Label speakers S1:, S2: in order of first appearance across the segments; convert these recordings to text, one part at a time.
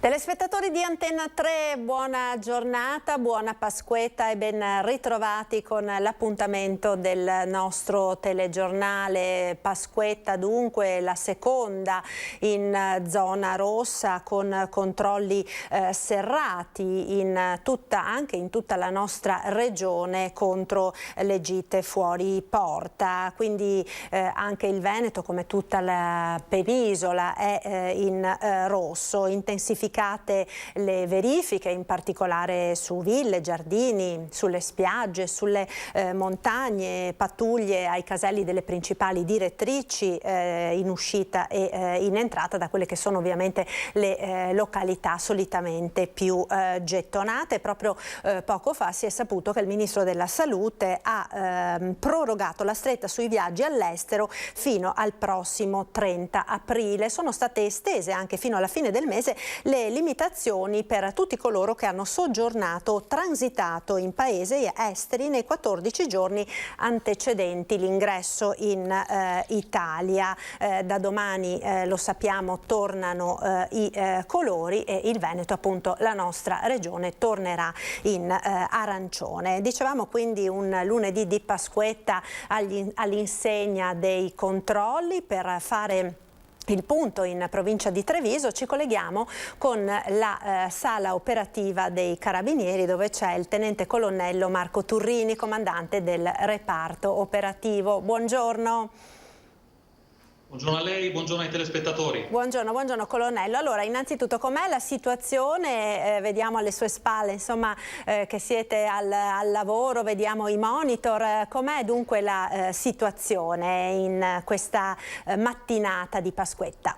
S1: Telespettatori di Antenna 3, buona giornata, buona Pasquetta e ben ritrovati con l'appuntamento del nostro telegiornale. Pasquetta dunque la seconda in zona rossa con controlli serrati anche in tutta la nostra regione contro le gite fuori porta. Quindi anche il Veneto, come tutta la penisola, è in rosso. Intensificate le verifiche, in particolare su ville, giardini, sulle spiagge, sulle montagne, pattuglie ai caselli delle principali direttrici in uscita e in entrata da quelle che sono ovviamente le località solitamente più gettonate. Proprio poco fa si è saputo che il Ministro della Salute ha prorogato la stretta sui viaggi all'estero fino al prossimo 30 aprile. Sono state estese anche fino alla fine del mese le limitazioni per tutti coloro che hanno soggiornato o transitato in paesi esteri nei 14 giorni antecedenti l'ingresso in Italia. Da domani, lo sappiamo, tornano i colori e il Veneto, appunto la nostra regione, tornerà in arancione. Dicevamo quindi un lunedì di Pasquetta all'insegna dei controlli. Per fare il punto in provincia di Treviso ci colleghiamo con la sala operativa dei Carabinieri, dove c'è il tenente colonnello Marco Turrini, comandante del reparto operativo. Buongiorno.
S2: Buongiorno a lei, buongiorno ai telespettatori.
S1: Buongiorno colonnello. Allora, innanzitutto com'è la situazione? Vediamo alle sue spalle, insomma, che siete al lavoro, vediamo i monitor. Com'è dunque la situazione in questa mattinata di Pasquetta?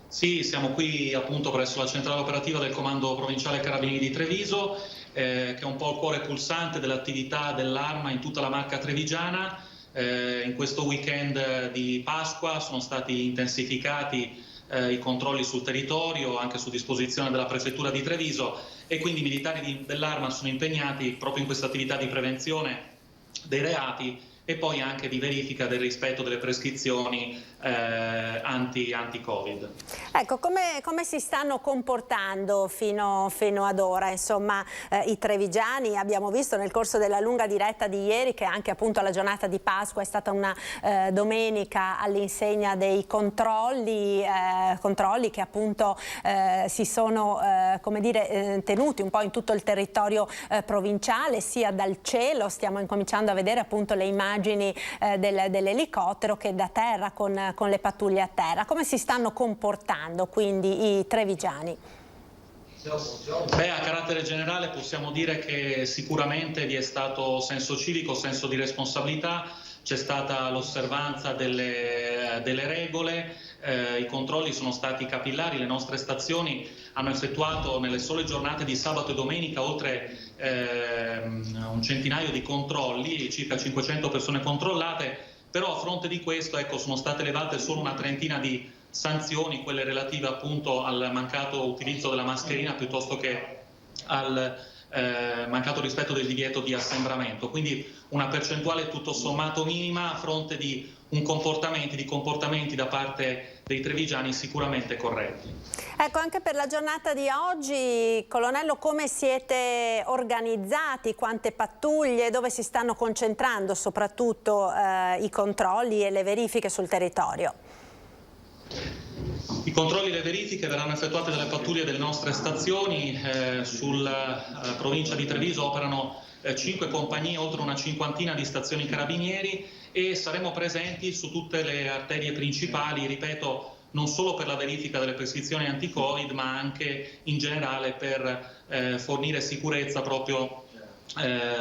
S2: Sì, siamo qui appunto presso la centrale operativa del Comando Provinciale Carabinieri di Treviso, che è un po' il cuore pulsante dell'attività dell'Arma in tutta la Marca trevigiana. In questo weekend di Pasqua sono stati intensificati i controlli sul territorio, anche su disposizione della Prefettura di Treviso, e quindi i militari dell'Arma sono impegnati proprio in questa attività di prevenzione dei reati e poi anche di verifica del rispetto delle prescrizioni anti-Covid.
S1: Ecco, come si stanno comportando fino ad ora, insomma, i trevigiani? Abbiamo visto nel corso della lunga diretta di ieri che anche appunto la giornata di Pasqua è stata una domenica all'insegna dei controlli che appunto si sono come dire, tenuti un po' in tutto il territorio provinciale, sia dal cielo, stiamo incominciando a vedere appunto le immagini dell'elicottero, che da terra con le pattuglie a terra. Come si stanno comportando quindi i trevigiani?
S2: Beh, a carattere generale possiamo dire che sicuramente vi è stato senso civico, senso di responsabilità, c'è stata l'osservanza delle regole, i controlli sono stati capillari, le nostre stazioni hanno effettuato nelle sole giornate di sabato e domenica oltre un centinaio di controlli, circa 500 persone controllate, però a fronte di questo, ecco, sono state elevate solo una trentina di sanzioni, quelle relative appunto al mancato utilizzo della mascherina piuttosto che al mancato rispetto del divieto di assembramento, quindi una percentuale tutto sommato minima a fronte di comportamenti da parte dei trevigiani sicuramente corretti.
S1: Ecco, anche per la giornata di oggi, colonnello, come siete organizzati? Quante pattuglie? Dove si stanno concentrando soprattutto i controlli e le verifiche sul territorio?
S2: I controlli e le verifiche verranno effettuate dalle pattuglie delle nostre stazioni. Sulla provincia di Treviso operano 5 compagnie, oltre una cinquantina di stazioni carabinieri, e saremo presenti su tutte le arterie principali, ripeto, non solo per la verifica delle prescrizioni anti-Covid, ma anche in generale per fornire sicurezza proprio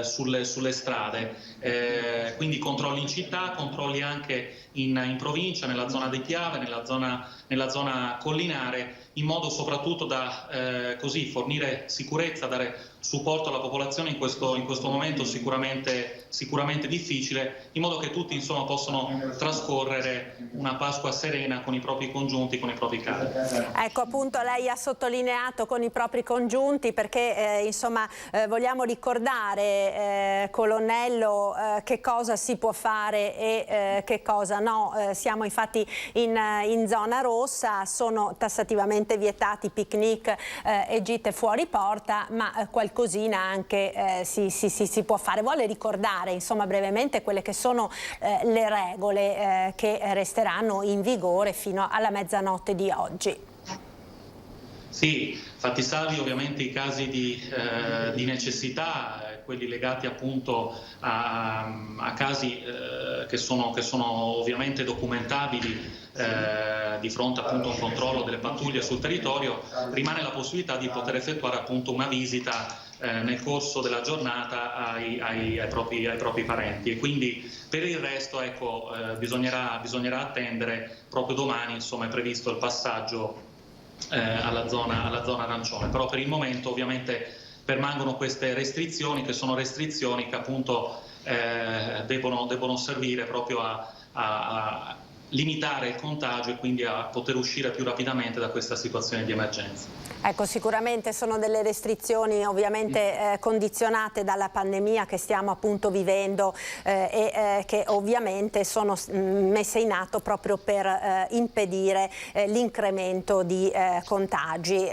S2: sulle strade. Quindi controlli in città, controlli anche in provincia, nella zona di Piave, nella zona collinare, in modo soprattutto da così fornire sicurezza, dare supporto alla popolazione in questo momento sicuramente difficile, in modo che tutti insomma possano trascorrere una Pasqua serena con i propri congiunti, con i propri cari.
S1: Ecco, appunto lei ha sottolineato con i propri congiunti, perché insomma vogliamo ricordare, colonnello, che cosa si può fare e che cosa no. Siamo infatti in zona rossa, sono tassativamente ovviamente vietati picnic e gite fuori porta, ma qualcosina anche si può fare. Vuole ricordare insomma brevemente quelle che sono le regole che resteranno in vigore fino alla mezzanotte di oggi?
S2: Sì, fatti salvi ovviamente i casi di necessità, quelli legati appunto a casi che sono ovviamente documentabili di fronte appunto a un controllo delle pattuglie sul territorio. Rimane la possibilità di poter effettuare appunto una visita nel corso della giornata ai propri parenti, e quindi per il resto ecco, bisognerà attendere. Proprio domani insomma è previsto il passaggio alla zona arancione, però per il momento ovviamente permangono queste restrizioni, che sono restrizioni che appunto devono servire proprio a limitare il contagio e quindi a poter uscire più rapidamente da questa situazione di emergenza.
S1: Ecco, sicuramente sono delle restrizioni ovviamente condizionate dalla pandemia che stiamo appunto vivendo e che ovviamente sono messe in atto proprio per impedire l'incremento di contagi.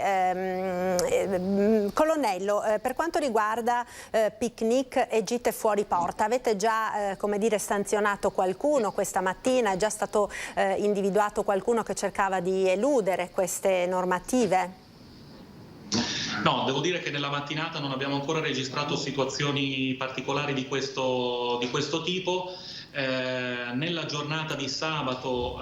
S1: Colonnello, per quanto riguarda picnic e gite fuori porta, avete già come dire sanzionato qualcuno questa mattina? È già stato individuato qualcuno che cercava di eludere queste normative?
S2: No, devo dire che nella mattinata non abbiamo ancora registrato situazioni particolari di questo tipo. Nella giornata di sabato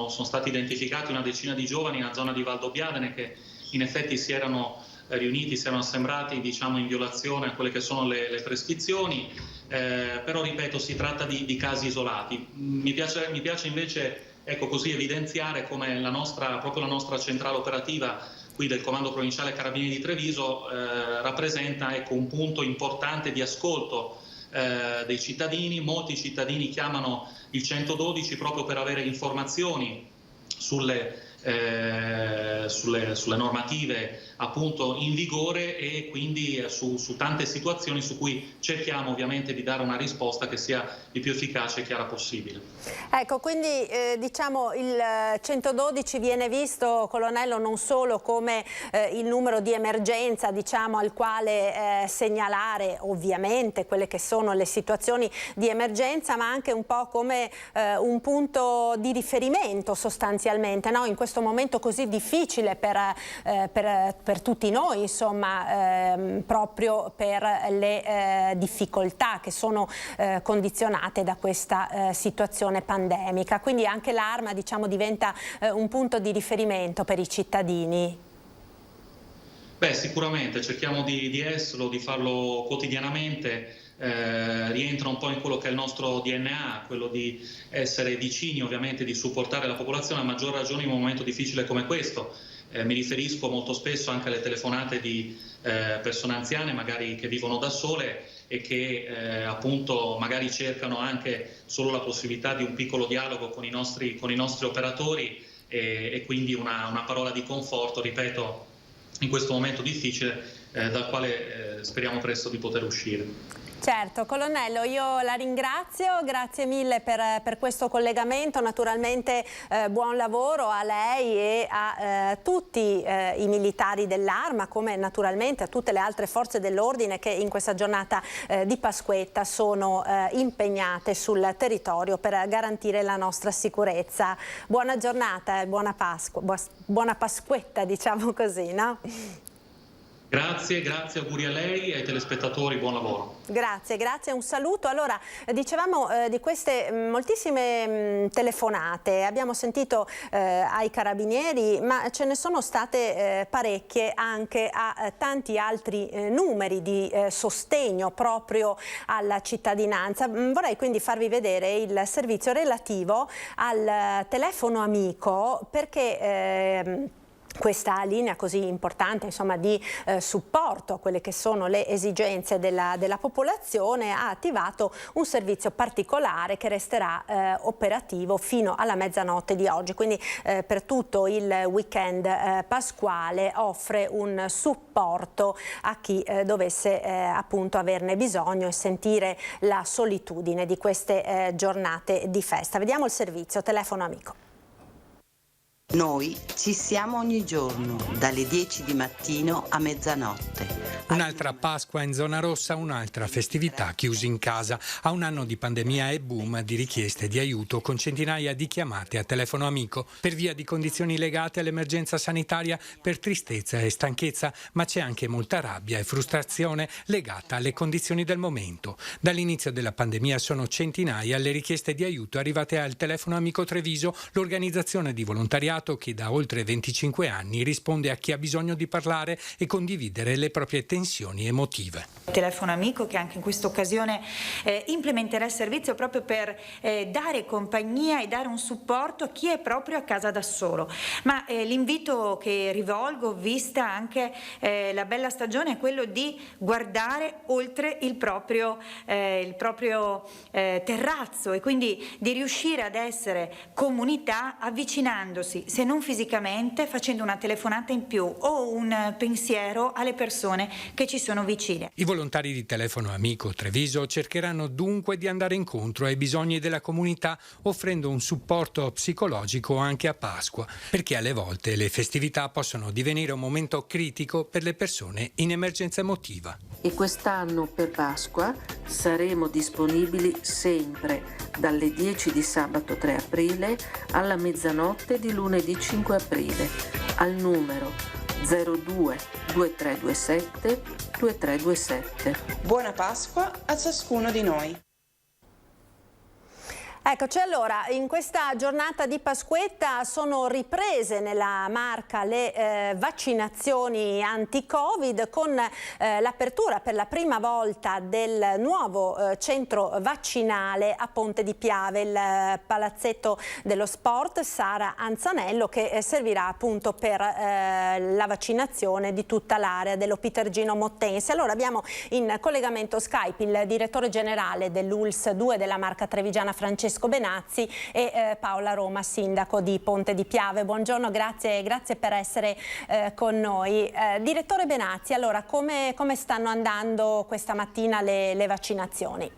S2: sono stati identificati una decina di giovani nella zona di Valdobbiadene che in effetti si erano riuniti, si erano assembrati diciamo in violazione a quelle che sono le prescrizioni, però ripeto si tratta di casi isolati. Mi piace invece ecco così evidenziare come proprio la nostra centrale operativa qui del Comando Provinciale Carabinieri di Treviso rappresenta ecco, un punto importante di ascolto dei cittadini. Molti cittadini chiamano il 112 proprio per avere informazioni sulle normative appunto in vigore e quindi su tante situazioni su cui cerchiamo ovviamente di dare una risposta che sia il più efficace e chiara possibile.
S1: Ecco, quindi diciamo il 112 viene visto, colonnello, non solo come il numero di emergenza diciamo al quale segnalare ovviamente quelle che sono le situazioni di emergenza, ma anche un po' come un punto di riferimento sostanzialmente, no? In questo momento così difficile per tutti noi, insomma, proprio per le difficoltà che sono condizionate da questa situazione pandemica. Quindi anche l'Arma, diciamo, diventa un punto di riferimento per i cittadini.
S2: Beh, sicuramente cerchiamo di esserlo, di farlo quotidianamente. Rientra un po' in quello che è il nostro DNA, quello di essere vicini, ovviamente di supportare la popolazione, a maggior ragione in un momento difficile come questo. Mi riferisco molto spesso anche alle telefonate di persone anziane, magari che vivono da sole e che appunto magari cercano anche solo la possibilità di un piccolo dialogo con i nostri operatori e quindi una parola di conforto, ripeto, in questo momento difficile dal quale speriamo presto di poter uscire.
S1: Certo, colonnello, io la ringrazio, grazie mille per questo collegamento, naturalmente buon lavoro a lei e a tutti i militari dell'Arma, come naturalmente a tutte le altre forze dell'ordine che in questa giornata di Pasquetta sono impegnate sul territorio per garantire la nostra sicurezza. Buona giornata e buona Pasquetta, diciamo così, no?
S2: Grazie, auguri a lei e ai telespettatori, buon lavoro.
S1: Grazie, un saluto. Allora, dicevamo di queste moltissime telefonate, abbiamo sentito ai carabinieri, ma ce ne sono state parecchie anche a tanti altri numeri di sostegno proprio alla cittadinanza. Vorrei quindi farvi vedere il servizio relativo al telefono amico, perché questa linea così importante, insomma, di supporto a quelle che sono le esigenze della popolazione ha attivato un servizio particolare che resterà operativo fino alla mezzanotte di oggi, quindi per tutto il weekend pasquale offre un supporto a chi dovesse appunto averne bisogno e sentire la solitudine di queste giornate di festa. Vediamo il servizio telefono amico.
S3: Noi ci siamo ogni giorno, dalle 10 di mattino a mezzanotte.
S4: Un'altra Pasqua in zona rossa, un'altra festività chiusi in casa. A un anno di pandemia e boom di richieste di aiuto con centinaia di chiamate a telefono amico per via di condizioni legate all'emergenza sanitaria, per tristezza e stanchezza, ma c'è anche molta rabbia e frustrazione legata alle condizioni del momento. Dall'inizio della pandemia sono centinaia le richieste di aiuto arrivate al telefono amico Treviso, l'organizzazione di volontariato che da oltre 25 anni risponde a chi ha bisogno di parlare e condividere le proprie tensioni emotive.
S5: Telefono amico che anche in questa occasione implementerà il servizio proprio per dare compagnia e dare un supporto a chi è proprio a casa da solo. Ma l'invito che rivolgo, vista anche la bella stagione, è quello di guardare oltre il proprio terrazzo e quindi di riuscire ad essere comunità avvicinandosi, se non fisicamente, facendo una telefonata in più o un pensiero alle persone che ci sono vicine.
S4: I volontari di Telefono Amico Treviso cercheranno dunque di andare incontro ai bisogni della comunità, offrendo un supporto psicologico anche a Pasqua, perché alle volte le festività possono divenire un momento critico per le persone in emergenza emotiva.
S6: E quest'anno per Pasqua saremo disponibili sempre dalle 10 di sabato 3 aprile alla mezzanotte di lunedì 5 aprile al numero 02 2327 2327.
S7: Buona Pasqua a ciascuno di noi.
S1: Eccoci, allora, in questa giornata di Pasquetta sono riprese nella Marca le vaccinazioni anti-Covid con l'apertura per la prima volta del nuovo centro vaccinale a Ponte di Piave, il palazzetto dello sport Sara Anzanello, che servirà appunto per la vaccinazione di tutta l'area dello Pitergino Mottense. Allora abbiamo in collegamento Skype il direttore generale dell'ULSS 2 della Marca Trevigiana Francesco Benazzi e Paola Roma, sindaco di Ponte di Piave. Buongiorno, grazie per essere con noi. Direttore Benazzi, allora come stanno andando questa mattina le vaccinazioni?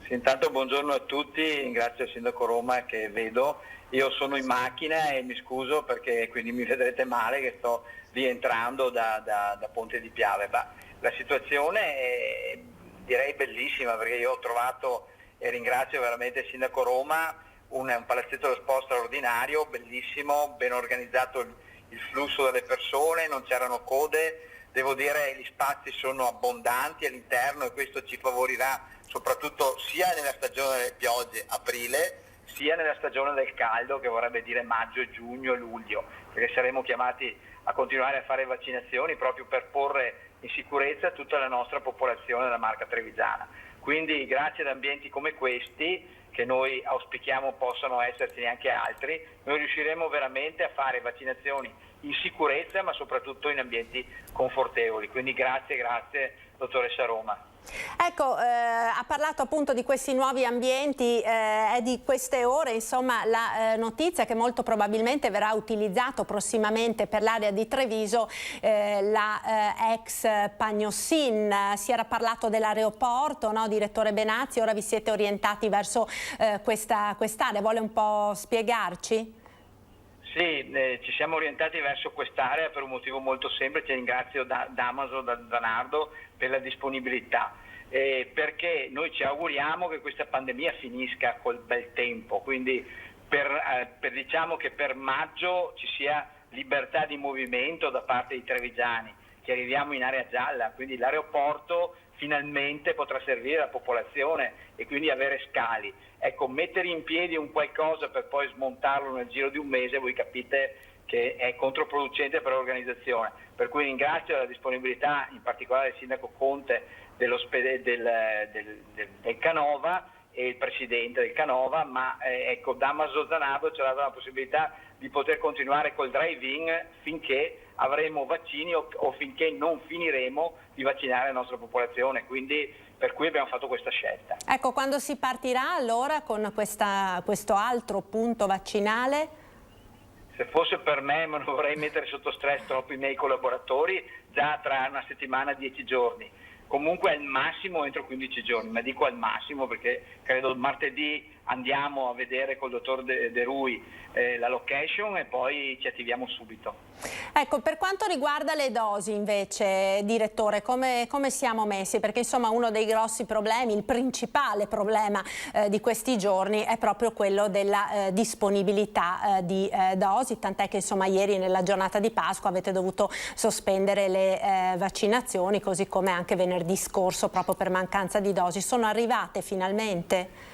S8: Sì, intanto buongiorno a tutti, ringrazio il sindaco Roma che vedo. Io sono in macchina e mi scuso perché quindi mi vedrete male che sto rientrando da Ponte di Piave. Ma la situazione è direi bellissima, perché io ho trovato, e ringrazio veramente il sindaco Roma, un palazzetto dello sport straordinario, bellissimo, ben organizzato il flusso delle persone, non c'erano code, devo dire gli spazi sono abbondanti all'interno e questo ci favorirà soprattutto sia nella stagione delle piogge, aprile, sia nella stagione del caldo, che vorrebbe dire maggio, giugno e luglio, perché saremo chiamati a continuare a fare vaccinazioni proprio per porre in sicurezza tutta la nostra popolazione della Marca Trevigiana. Quindi grazie ad ambienti come questi, che noi auspichiamo possano esserci anche altri, noi riusciremo veramente a fare vaccinazioni in sicurezza, ma soprattutto in ambienti confortevoli. Quindi grazie dottoressa Roma.
S1: Ecco, ha parlato appunto di questi nuovi ambienti, è di queste ore insomma la notizia che molto probabilmente verrà utilizzato prossimamente per l'area di Treviso la ex Pagnossin. Si era parlato dell'aeroporto, no, direttore Benazzi, ora vi siete orientati verso quest'area, vuole un po' spiegarci?
S8: Sì, ci siamo orientati verso quest'area per un motivo molto semplice. Ringrazio Damaso Zanardo per la disponibilità, perché noi ci auguriamo che questa pandemia finisca col bel tempo, quindi diciamo che per maggio ci sia libertà di movimento da parte dei trevigiani, che arriviamo in area gialla, quindi l'aeroporto finalmente potrà servire alla popolazione e quindi avere scali. Ecco, mettere in piedi un qualcosa per poi smontarlo nel giro di un mese, voi capite che è controproducente per l'organizzazione. Per cui ringrazio la disponibilità, in particolare il sindaco Conte del Canova e il presidente del Canova, ma ecco, Damaso Zanardo ci ha dato la possibilità di poter continuare col drive-in finché avremo vaccini o finché non finiremo di vaccinare la nostra popolazione, quindi per cui abbiamo fatto questa scelta.
S1: Ecco, quando si partirà allora con questo altro punto vaccinale?
S8: Se fosse per me, ma non vorrei mettere sotto stress troppo i miei collaboratori, già tra una settimana, 10 giorni. Comunque al massimo entro 15 giorni, ma dico al massimo perché credo martedì andiamo a vedere col dottor De Rui la location e poi ci attiviamo subito.
S1: Ecco, per quanto riguarda le dosi invece, direttore, come siamo messi? Perché insomma uno dei grossi problemi, il principale problema di questi giorni è proprio quello della disponibilità di dosi, tant'è che insomma ieri nella giornata di Pasqua avete dovuto sospendere le vaccinazioni, così come anche venerdì scorso proprio per mancanza di dosi. Sono arrivate finalmente?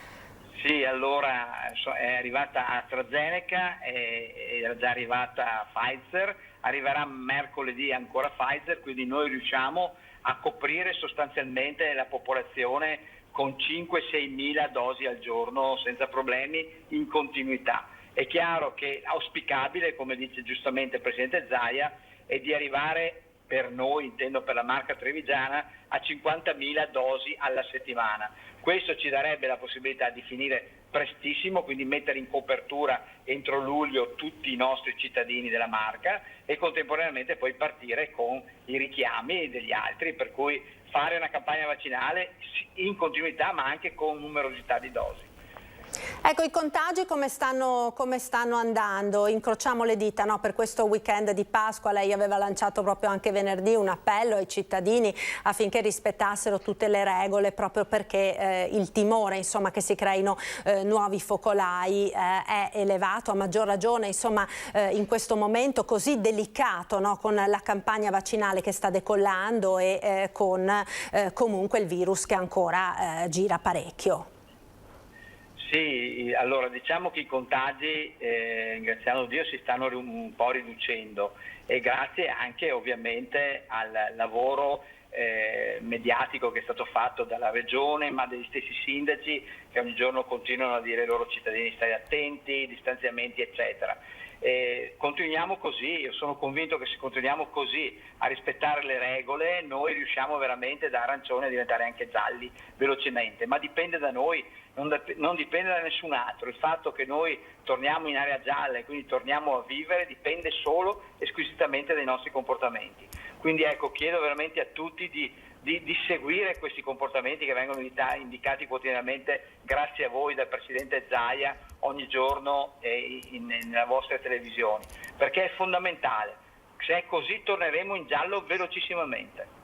S8: Sì, allora è arrivata AstraZeneca, era già arrivata Pfizer, arriverà mercoledì ancora Pfizer, quindi noi riusciamo a coprire sostanzialmente la popolazione con 5-6 mila dosi al giorno senza problemi in continuità. È chiaro che auspicabile, come dice giustamente il Presidente Zaia, è di arrivare per noi, intendo per la marca trevigiana, a 50.000 dosi alla settimana. Questo ci darebbe la possibilità di finire prestissimo, quindi mettere in copertura entro luglio tutti i nostri cittadini della marca e contemporaneamente poi partire con i richiami degli altri, per cui fare una campagna vaccinale in continuità ma anche con numerosità di dosi.
S1: Ecco, i contagi come stanno andando? Incrociamo le dita, no? Per questo weekend di Pasqua lei aveva lanciato proprio anche venerdì un appello ai cittadini affinché rispettassero tutte le regole, proprio perché il timore insomma, che si creino nuovi focolai è elevato, a maggior ragione insomma, in questo momento così delicato, no? Con la campagna vaccinale che sta decollando e con comunque il virus che ancora gira parecchio.
S8: Sì, allora diciamo che i contagi, ringraziando Dio, si stanno un po' riducendo e grazie anche ovviamente al lavoro mediatico che è stato fatto dalla Regione, ma degli stessi sindaci che ogni giorno continuano a dire ai loro cittadini stai attenti, distanziamenti eccetera. Continuiamo così, io sono convinto che se continuiamo così a rispettare le regole noi riusciamo veramente da arancione a diventare anche gialli velocemente, ma dipende da noi, non dipende da nessun altro. Il fatto che noi torniamo in area gialla e quindi torniamo a vivere dipende solo e esclusivamente dai nostri comportamenti. Quindi ecco, chiedo veramente a tutti di seguire questi comportamenti che vengono indicati quotidianamente grazie a voi dal Presidente Zaia ogni giorno nelle vostre televisioni, perché è fondamentale. Se è così torneremo in giallo velocissimamente.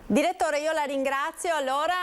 S1: Direttore, io la ringrazio. Allora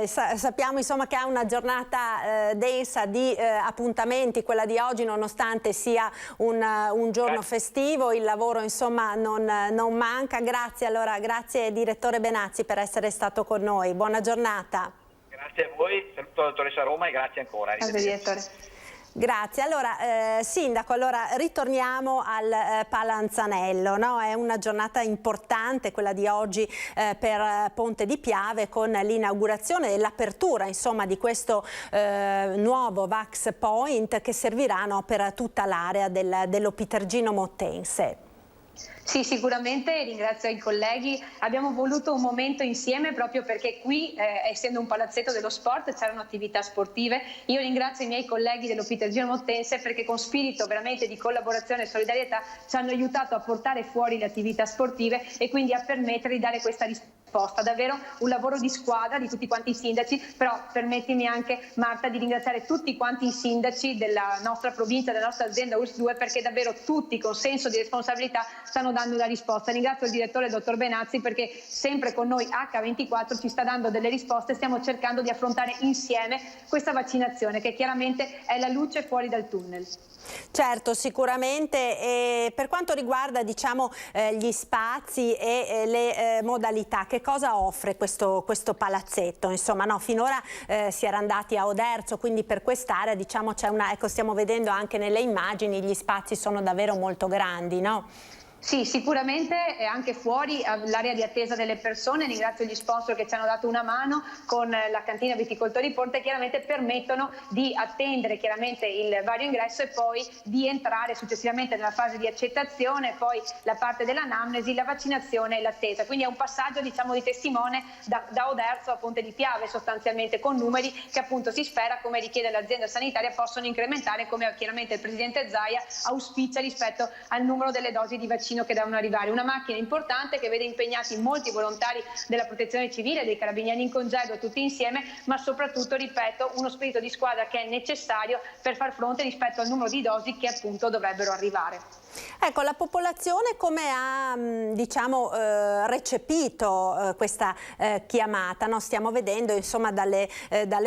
S1: sappiamo insomma che ha una giornata densa di appuntamenti, quella di oggi, nonostante sia un giorno festivo, il lavoro insomma non manca. Grazie, allora, grazie direttore Benazzi per essere stato con noi. Buona giornata.
S8: Grazie a voi, saluto la dottoressa Roma e grazie ancora.
S5: Grazie direttore.
S1: Grazie. Allora, Sindaco, allora ritorniamo al Palanzanello, no? È una giornata importante quella di oggi per Ponte di Piave, con l'inaugurazione e l'apertura insomma di questo nuovo Vax Point che servirà, no, per tutta l'area dello Pitergino Mottense.
S9: Sì, sicuramente ringrazio i colleghi, abbiamo voluto un momento insieme proprio perché qui, essendo un palazzetto dello sport, c'erano attività sportive. Io ringrazio i miei colleghi dello Pitergino Mottense perché con spirito veramente di collaborazione e solidarietà ci hanno aiutato a portare fuori le attività sportive e quindi a permettere di dare questa risposta. Davvero un lavoro di squadra di tutti quanti i sindaci, però permettimi anche, Marta, di ringraziare tutti quanti i sindaci della nostra provincia, della nostra azienda URSS 2, perché davvero tutti con senso di responsabilità stanno dando una risposta. Ringrazio il direttore dottor Benazzi perché sempre con noi H24 ci sta dando delle risposte, stiamo cercando di affrontare insieme questa vaccinazione che chiaramente è la luce fuori dal tunnel.
S1: Certo, sicuramente. E per quanto riguarda diciamo gli spazi e le modalità, che cosa offre questo palazzetto? Insomma, no, finora si era andati a Oderzo, quindi per quest'area diciamo c'è una, ecco, stiamo vedendo anche nelle immagini, gli spazi sono davvero molto grandi, no?
S9: Sì, sicuramente è anche fuori l'area di attesa delle persone. Ringrazio gli sponsor che ci hanno dato una mano con la cantina Viticoltori Ponte, chiaramente permettono di attendere chiaramente il vario ingresso e poi di entrare successivamente nella fase di accettazione, poi la parte dell'anamnesi, la vaccinazione e l'attesa. Quindi è un passaggio diciamo di testimone da Oderzo a Ponte di Piave, sostanzialmente con numeri che appunto si spera, come richiede l'azienda sanitaria, possono incrementare, come chiaramente il Presidente Zaia auspicia rispetto al numero delle dosi di vaccino bacino che devono arrivare. Una macchina importante che vede impegnati molti volontari della Protezione Civile, dei Carabinieri in congedo, tutti insieme, ma soprattutto, ripeto, uno spirito di squadra che è necessario per far fronte rispetto al numero di dosi che appunto dovrebbero arrivare.
S1: Ecco, la popolazione come ha recepito questa chiamata? No? Stiamo vedendo insomma dalle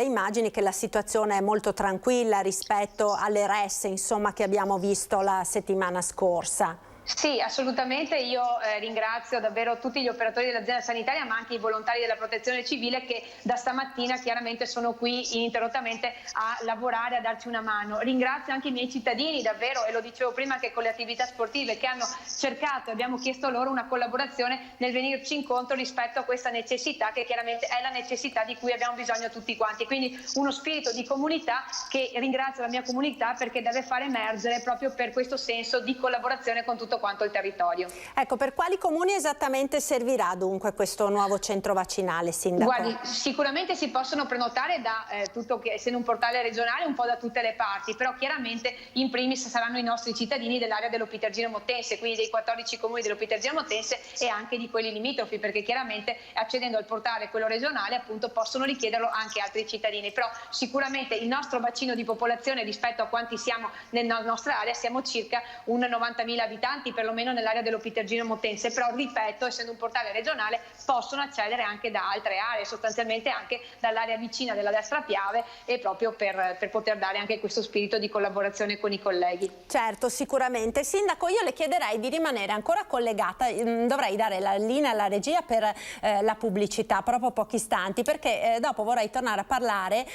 S1: immagini che la situazione è molto tranquilla rispetto alle resse insomma, che abbiamo visto la settimana scorsa.
S9: Sì, assolutamente. Io ringrazio davvero tutti gli operatori dell'azienda sanitaria, ma anche i volontari della Protezione Civile che da stamattina chiaramente sono qui ininterrottamente a lavorare, a darci una mano. Ringrazio anche i miei cittadini davvero, e lo dicevo prima anche con le attività sportive, che hanno cercato e abbiamo chiesto loro una collaborazione nel venirci incontro rispetto a questa necessità, che chiaramente è la necessità di cui abbiamo bisogno tutti quanti. Quindi uno spirito di comunità che ringrazio la mia comunità perché deve far emergere proprio per questo senso di collaborazione con tutto quanto il territorio.
S1: Ecco, per quali comuni esattamente servirà dunque questo nuovo centro vaccinale, Sindaco?
S9: Guardi, sicuramente si possono prenotare da tutto, che essendo un portale regionale, un po' da tutte le parti, però chiaramente in primis saranno i nostri cittadini dell'area dell'Opitergino Mottense, quindi dei 14 comuni dell'Opitergino Mottense e anche di quelli limitrofi, perché chiaramente accedendo al portale, quello regionale, appunto possono richiederlo anche altri cittadini. Però sicuramente il nostro bacino di popolazione rispetto a quanti siamo nella nostra area, siamo circa un 90.000 abitanti perlomeno nell'area dell'Opitergino Mottense, però ripeto, essendo un portale regionale possono accedere anche da altre aree, sostanzialmente anche dall'area vicina della Destra Piave, e proprio per poter dare anche questo spirito di collaborazione con i colleghi.
S1: Certo, sicuramente. Sindaco, io le chiederei di rimanere ancora collegata, dovrei dare la linea alla regia per la pubblicità, proprio pochi istanti, perché dopo vorrei tornare a parlare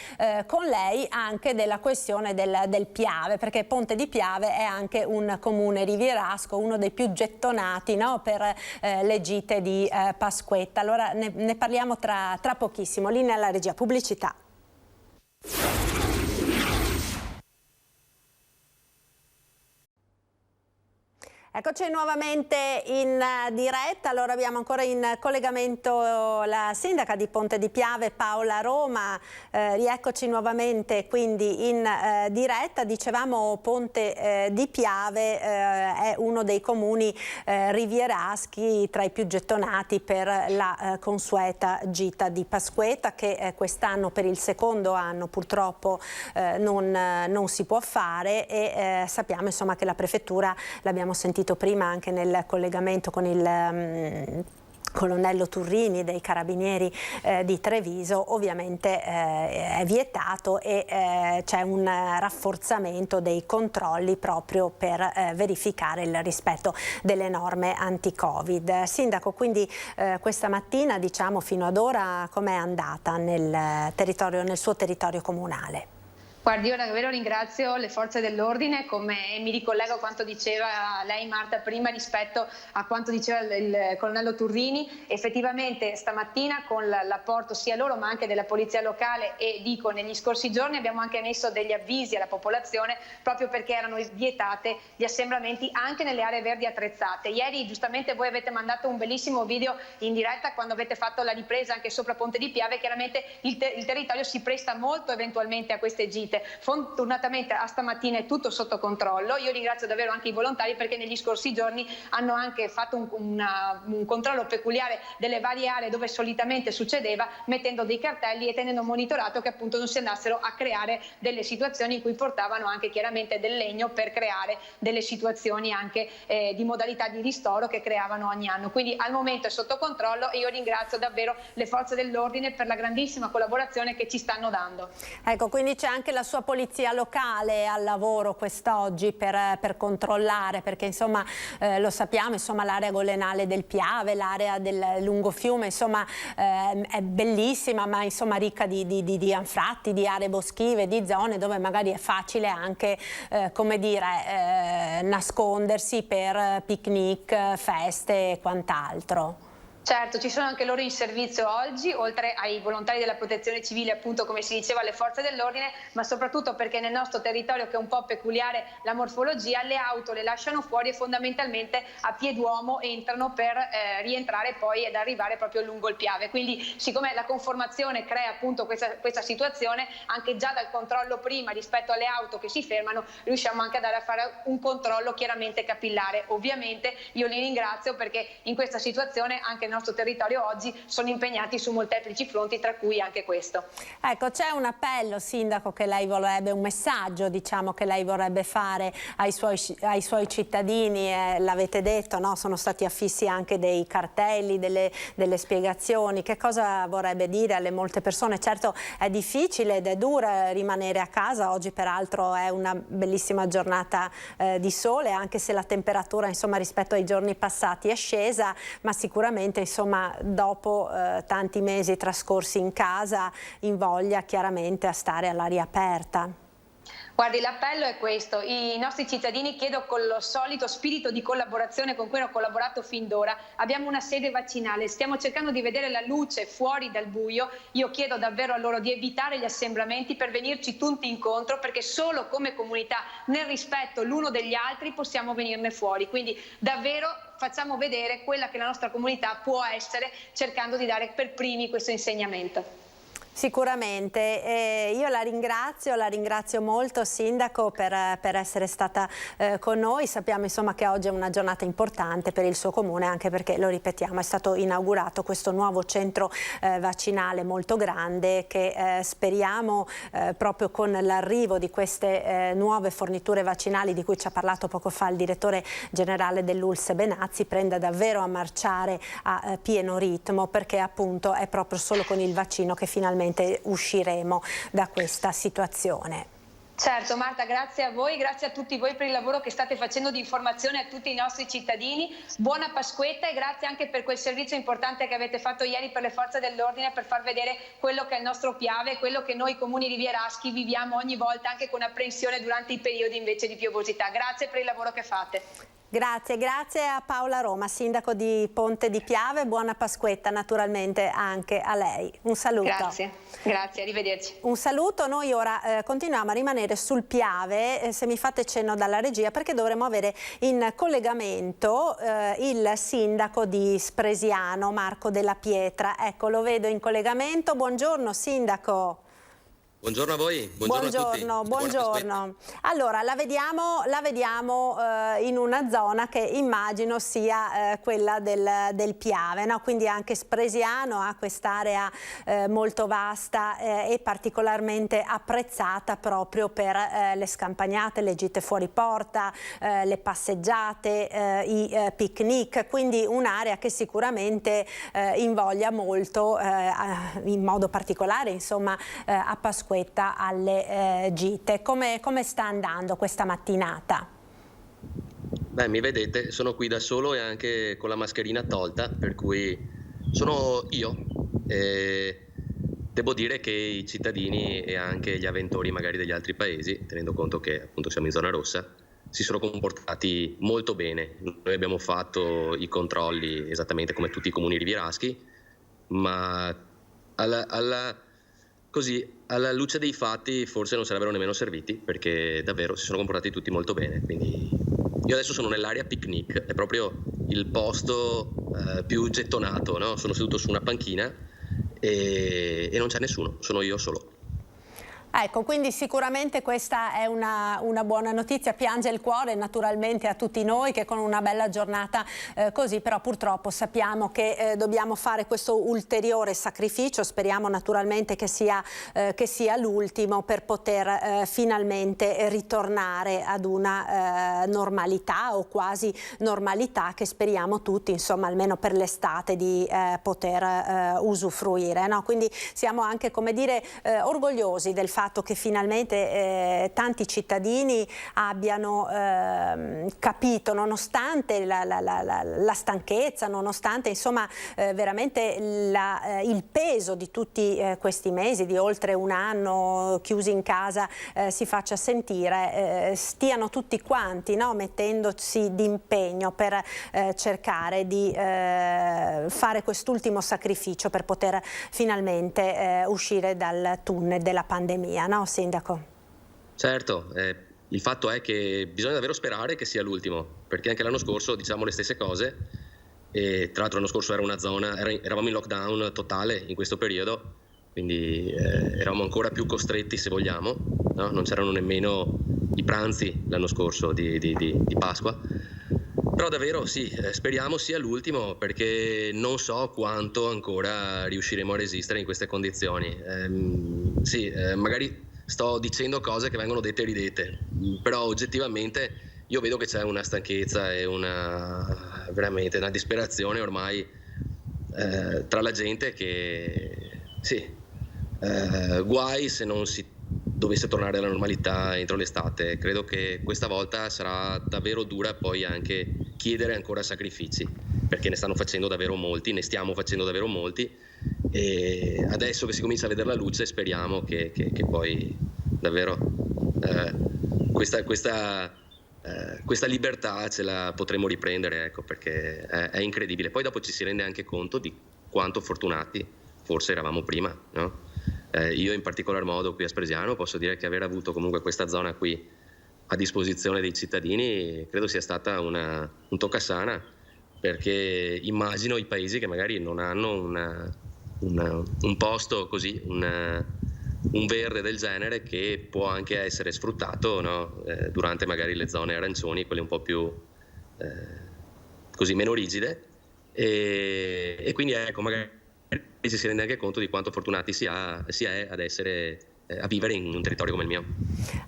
S1: con lei anche della questione del Piave, perché Ponte di Piave è anche un comune rivierasco, uno dei più gettonati, no, per le gite di Pasquetta. Allora ne parliamo tra pochissimo. Linea alla regia, pubblicità. Eccoci nuovamente in diretta. Allora abbiamo ancora in collegamento la sindaca di Ponte di Piave, Paola Roma. Rieccoci nuovamente quindi in diretta. Dicevamo Ponte di Piave è uno dei comuni rivieraschi tra i più gettonati per la consueta gita di Pasquetta, che quest'anno per il secondo anno purtroppo non si può fare, e sappiamo insomma che la prefettura, l'abbiamo sentito prima anche nel collegamento con il colonnello Turrini dei Carabinieri di Treviso, ovviamente è vietato e c'è un rafforzamento dei controlli proprio per verificare il rispetto delle norme anti-Covid. Sindaco, quindi questa mattina, diciamo fino ad ora, com'è andata nel suo territorio comunale?
S9: Guardi, io davvero ringrazio le forze dell'ordine, e mi ricollego a quanto diceva lei, Marta, prima rispetto a quanto diceva il colonnello Turrini. Effettivamente stamattina con l'apporto sia loro ma anche della polizia locale, e dico negli scorsi giorni abbiamo anche emesso degli avvisi alla popolazione proprio perché erano vietate gli assembramenti anche nelle aree verdi attrezzate. Ieri giustamente voi avete mandato un bellissimo video in diretta quando avete fatto la ripresa anche sopra Ponte di Piave. Chiaramente il territorio si presta molto eventualmente a queste gite. Fortunatamente a stamattina è tutto sotto controllo. Io ringrazio davvero anche i volontari perché negli scorsi giorni hanno anche fatto un controllo peculiare delle varie aree dove solitamente succedeva, mettendo dei cartelli e tenendo monitorato che appunto non si andassero a creare delle situazioni in cui portavano anche chiaramente del legno per creare delle situazioni anche di modalità di ristoro che creavano ogni anno. Quindi al momento è sotto controllo e io ringrazio davvero le forze dell'ordine per la grandissima collaborazione che ci stanno dando.
S1: Ecco, quindi c'è anche la sua polizia locale al lavoro quest'oggi per controllare, perché insomma lo sappiamo, insomma l'area golenale del Piave, l'area del lungofiume, insomma è bellissima, ma insomma ricca di anfratti, di aree boschive, di zone dove magari è facile anche come dire nascondersi per picnic, feste e quant'altro.
S9: Certo, ci sono anche loro in servizio oggi, oltre ai volontari della protezione civile, appunto come si diceva, alle forze dell'ordine, ma soprattutto perché nel nostro territorio, che è un po' peculiare la morfologia, le auto le lasciano fuori e fondamentalmente a pied'uomo entrano per rientrare poi ed arrivare proprio lungo il Piave. Quindi siccome la conformazione crea appunto questa situazione, anche già dal controllo prima rispetto alle auto che si fermano, riusciamo anche a fare un controllo chiaramente capillare. Ovviamente io li ringrazio perché in questa situazione anche il nostro territorio oggi sono impegnati su molteplici fronti, tra cui anche questo.
S1: Ecco, c'è un appello, Sindaco, che lei vorrebbe, un messaggio diciamo che lei vorrebbe fare ai suoi cittadini, l'avete detto, no? Sono stati affissi anche dei cartelli, delle spiegazioni. Che cosa vorrebbe dire alle molte persone? Certo è difficile ed è dura rimanere a casa, oggi peraltro è una bellissima giornata di sole, anche se la temperatura insomma rispetto ai giorni passati è scesa, ma sicuramente insomma dopo tanti mesi trascorsi in casa invoglia chiaramente a stare all'aria aperta.
S9: Guardi, l'appello è questo: i nostri cittadini, chiedo con lo solito spirito di collaborazione con cui ho collaborato fin d'ora, abbiamo una sede vaccinale, stiamo cercando di vedere la luce fuori dal buio, io chiedo davvero a loro di evitare gli assembramenti per venirci tutti incontro, perché solo come comunità, nel rispetto l'uno degli altri, possiamo venirne fuori, quindi davvero facciamo vedere quella che la nostra comunità può essere, cercando di dare per primi questo insegnamento.
S1: Sicuramente, io la ringrazio molto Sindaco per essere stata con noi. Sappiamo insomma che oggi è una giornata importante per il suo comune, anche perché, lo ripetiamo, è stato inaugurato questo nuovo centro vaccinale molto grande che speriamo proprio con l'arrivo di queste nuove forniture vaccinali di cui ci ha parlato poco fa il direttore generale dell'ULSS Benazzi prenda davvero a marciare a pieno ritmo, perché appunto è proprio solo con il vaccino che finalmente usciremo da questa situazione.
S9: Certo Marta, grazie a voi, grazie a tutti voi per il lavoro che state facendo di informazione a tutti i nostri cittadini. Buona Pasquetta e grazie anche per quel servizio importante che avete fatto ieri per le forze dell'ordine, per far vedere quello che è il nostro Piave, quello che noi comuni rivieraschi viviamo ogni volta anche con apprensione durante i periodi invece di piovosità. Grazie per il lavoro che fate.
S1: Grazie a Paola Roma, Sindaco di Ponte di Piave. Buona Pasquetta naturalmente anche a lei. Un saluto.
S9: Grazie, arrivederci.
S1: Un saluto, noi ora continuiamo a rimanere sul Piave, se mi fate cenno dalla regia, perché dovremo avere in collegamento il sindaco di Spresiano, Marco Della Pietra. Ecco, lo vedo in collegamento. Buongiorno Sindaco.
S10: Buongiorno a voi, buongiorno a tutti.
S1: Buongiorno. Allora, la vediamo in una zona che immagino sia quella del Piave, no? Quindi anche Spresiano ha quest'area molto vasta e particolarmente apprezzata proprio per le scampagnate, le gite fuori porta, le passeggiate, i picnic, quindi un'area che sicuramente invoglia molto, in modo particolare insomma a Pasquetta, alle gite. Come sta andando questa mattinata?
S10: Beh, mi vedete, sono qui da solo e anche con la mascherina tolta, per cui sono io. Devo dire che i cittadini e anche gli avventori magari degli altri paesi, tenendo conto che appunto siamo in zona rossa, si sono comportati molto bene. Noi abbiamo fatto i controlli esattamente come tutti i comuni rivieraschi, ma alla luce dei fatti forse non sarebbero nemmeno serviti, perché davvero si sono comportati tutti molto bene. Quindi io adesso sono nell'area picnic, è proprio il posto più gettonato, no? Sono seduto su una panchina e non c'è nessuno, sono io solo.
S1: Ecco, quindi sicuramente questa è una buona notizia, piange il cuore naturalmente a tutti noi che con una bella giornata così, però purtroppo sappiamo che dobbiamo fare questo ulteriore sacrificio, speriamo naturalmente che sia l'ultimo per poter finalmente ritornare ad una normalità o quasi normalità che speriamo tutti, insomma, almeno per l'estate di poter usufruire, no? Quindi siamo anche, come dire, orgogliosi del fatto fatto che finalmente tanti cittadini abbiano capito, nonostante la stanchezza, nonostante insomma veramente il peso di tutti questi mesi, di oltre un anno chiusi in casa, si faccia sentire, stiano tutti quanti, no, mettendosi d'impegno per cercare di fare quest'ultimo sacrificio per poter finalmente uscire dal tunnel della pandemia, no, Sindaco?
S10: Certo, il fatto è che bisogna davvero sperare che sia l'ultimo, perché anche l'anno scorso diciamo le stesse cose, e tra l'altro l'anno scorso eravamo in lockdown totale in questo periodo, quindi eravamo ancora più costretti, se vogliamo, no? Non c'erano nemmeno i pranzi l'anno scorso di Pasqua. Però davvero sì, speriamo sia l'ultimo, perché non so quanto ancora riusciremo a resistere in queste condizioni. Magari sto dicendo cose che vengono dette e ridette, però oggettivamente io vedo che c'è una stanchezza e veramente una disperazione ormai tra la gente che guai se non si dovesse tornare alla normalità entro l'estate. Credo che questa volta sarà davvero dura poi anche chiedere ancora sacrifici, perché ne stiamo facendo davvero molti, e adesso che si comincia a vedere la luce speriamo che poi davvero questa libertà ce la potremo riprendere, ecco, perché è incredibile. Poi dopo ci si rende anche conto di quanto fortunati forse eravamo prima, no? Io in particolar modo qui a Spresiano posso dire che aver avuto comunque questa zona qui a disposizione dei cittadini credo sia stata un toccasana, perché immagino i paesi che magari non hanno un posto così, un verde del genere che può anche essere sfruttato, no? Durante magari le zone arancioni, quelle un po' più così meno rigide, e quindi ecco, magari ci si rende anche conto di quanto fortunati si è ad essere a vivere in un territorio come il mio.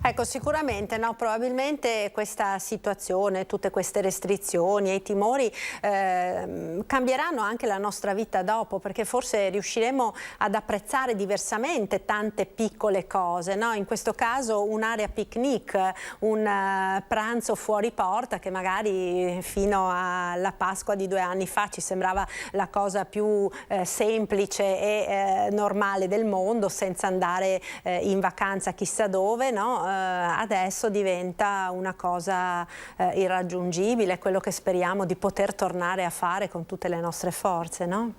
S1: Ecco, sicuramente, no? Probabilmente questa situazione, tutte queste restrizioni e i timori cambieranno anche la nostra vita dopo, perché forse riusciremo ad apprezzare diversamente tante piccole cose, no? In questo caso un'area picnic, un pranzo fuori porta che magari fino alla Pasqua di 2 anni fa ci sembrava la cosa più semplice e normale del mondo, senza andare in vacanza chissà dove, no? Adesso diventa una cosa irraggiungibile, quello che speriamo di poter tornare a fare con tutte le nostre forze, no?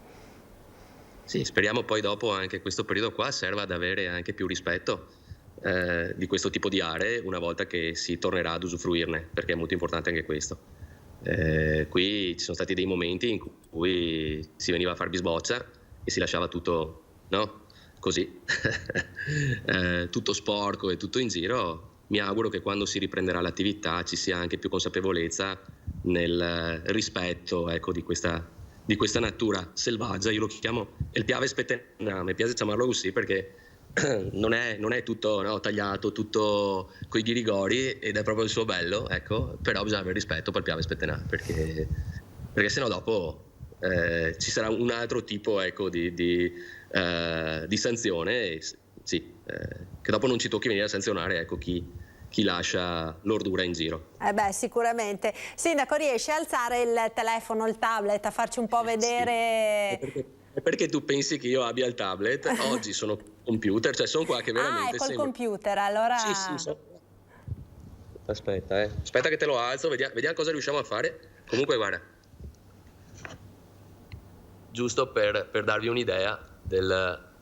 S10: Sì, speriamo poi dopo anche questo periodo qua serva ad avere anche più rispetto di questo tipo di aree una volta che si tornerà ad usufruirne, perché è molto importante anche questo. Qui ci sono stati dei momenti in cui si veniva a far bisboccia e si lasciava tutto, no? Così, tutto sporco e tutto in giro. Mi auguro che quando si riprenderà l'attività ci sia anche più consapevolezza nel rispetto, ecco, di questa natura selvaggia. Io lo chiamo il piave spettenà, mi piace chiamarlo così perché non è tutto, no, tagliato, tutto coi ghirigori, ed è proprio il suo bello, ecco. Però bisogna avere rispetto per il piave spettenà, perché sennò dopo ci sarà un altro tipo, ecco, di sanzione, che dopo non ci tocchi venire a sanzionare, ecco, chi lascia l'ordura in giro.
S1: Sicuramente. Sindaco, riesci a alzare il telefono, il tablet, a farci un po' vedere?
S10: Sì. Perché tu pensi che io abbia il tablet? Oggi sono computer, cioè sono qua che veramente...
S1: è col computer, allora...
S10: Sì. Aspetta che te lo alzo, vediamo cosa riusciamo a fare. Comunque guarda, giusto per darvi un'idea del...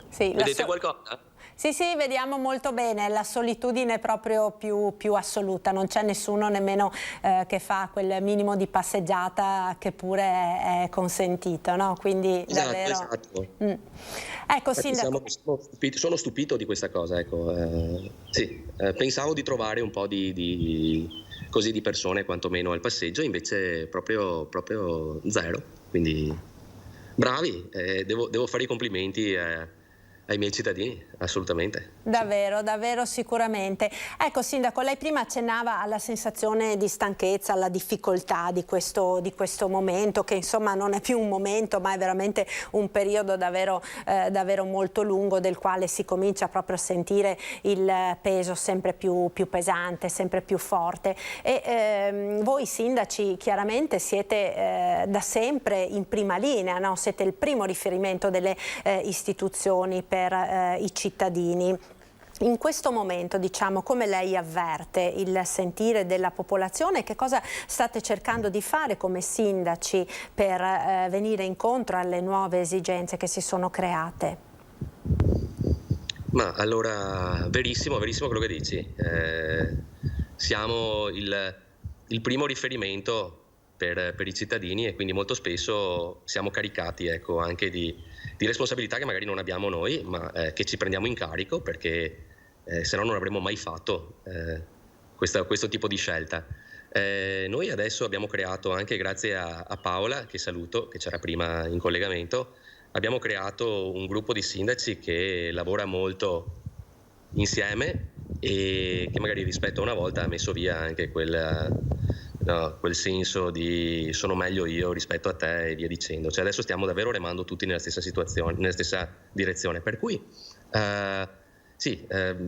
S1: Sì,
S10: vedete qualcosa?
S1: Sì, vediamo molto bene, la solitudine è proprio più assoluta, non c'è nessuno nemmeno che fa quel minimo di passeggiata che pure è consentito, no? Quindi davvero...
S10: Esatto.
S1: Ecco, Sindaco...
S10: Sono stupito di questa cosa, ecco. Pensavo di trovare un po' di persone quantomeno al passeggio, invece proprio zero, quindi bravi, devo fare i complimenti ai miei cittadini, assolutamente.
S1: Davvero, davvero sicuramente. Ecco Sindaco, lei prima accennava alla sensazione di stanchezza, alla difficoltà di questo momento, che insomma non è più un momento ma è veramente un periodo davvero molto lungo, del quale si comincia proprio a sentire il peso sempre più pesante, sempre più forte. E voi sindaci chiaramente siete da sempre in prima linea, no? Siete il primo riferimento delle istituzioni per i cittadini. In questo momento, diciamo, come lei avverte il sentire della popolazione? Che cosa state cercando di fare come sindaci per venire incontro alle nuove esigenze che si sono create?
S10: Ma allora, verissimo quello che dici. Siamo il primo riferimento per i cittadini e quindi molto spesso siamo caricati, ecco, anche di responsabilità che magari non abbiamo noi, ma che ci prendiamo in carico, perché se no non avremmo mai fatto questo tipo di scelta. Noi adesso abbiamo creato, anche grazie a Paola, che saluto, che c'era prima in collegamento, abbiamo creato un gruppo di sindaci che lavora molto insieme e che magari rispetto a una volta ha messo via anche quel senso di sono meglio io rispetto a te e via dicendo. Cioè adesso stiamo davvero remando tutti nella stessa situazione, nella stessa direzione, per cui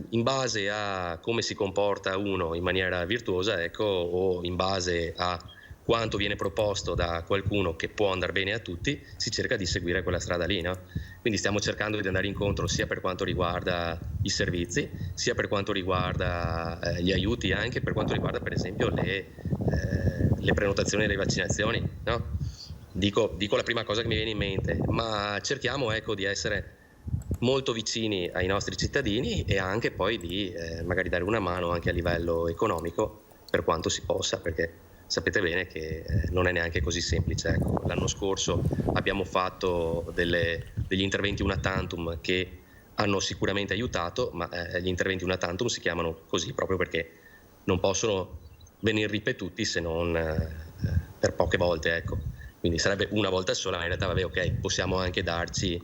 S10: in base a come si comporta uno in maniera virtuosa, ecco, o in base a quanto viene proposto da qualcuno che può andare bene a tutti, si cerca di seguire quella strada lì, no? Quindi stiamo cercando di andare incontro sia per quanto riguarda i servizi, sia per quanto riguarda gli aiuti, anche per quanto riguarda per esempio le prenotazioni delle vaccinazioni, no? Dico la prima cosa che mi viene in mente, ma cerchiamo, ecco, di essere molto vicini ai nostri cittadini e anche poi di magari dare una mano anche a livello economico per quanto si possa, perché sapete bene che non è neanche così semplice. Ecco, l'anno scorso abbiamo fatto degli interventi una tantum che hanno sicuramente aiutato, ma gli interventi una tantum si chiamano così proprio perché non possono venire ripetuti se non per poche volte. Ecco. Quindi sarebbe una volta sola, ma in realtà vabbè, ok, possiamo anche darci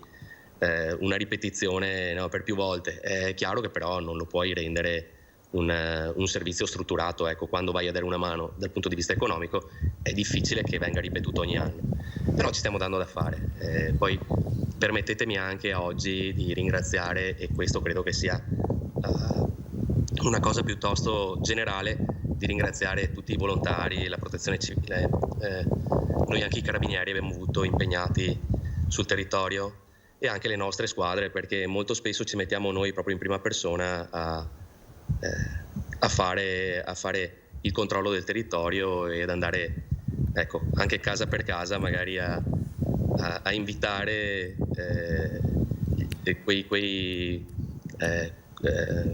S10: una ripetizione, no, per più volte. È chiaro che però non lo puoi rendere un servizio strutturato, ecco, quando vai a dare una mano dal punto di vista economico è difficile che venga ripetuto ogni anno, però ci stiamo dando da fare. Poi permettetemi anche oggi di ringraziare, e questo credo che sia una cosa piuttosto generale, di ringraziare tutti i volontari, la protezione civile, noi anche i carabinieri abbiamo avuto impegnati sul territorio e anche le nostre squadre, perché molto spesso ci mettiamo noi proprio in prima persona a fare il controllo del territorio ed andare, ecco, anche casa per casa magari a invitare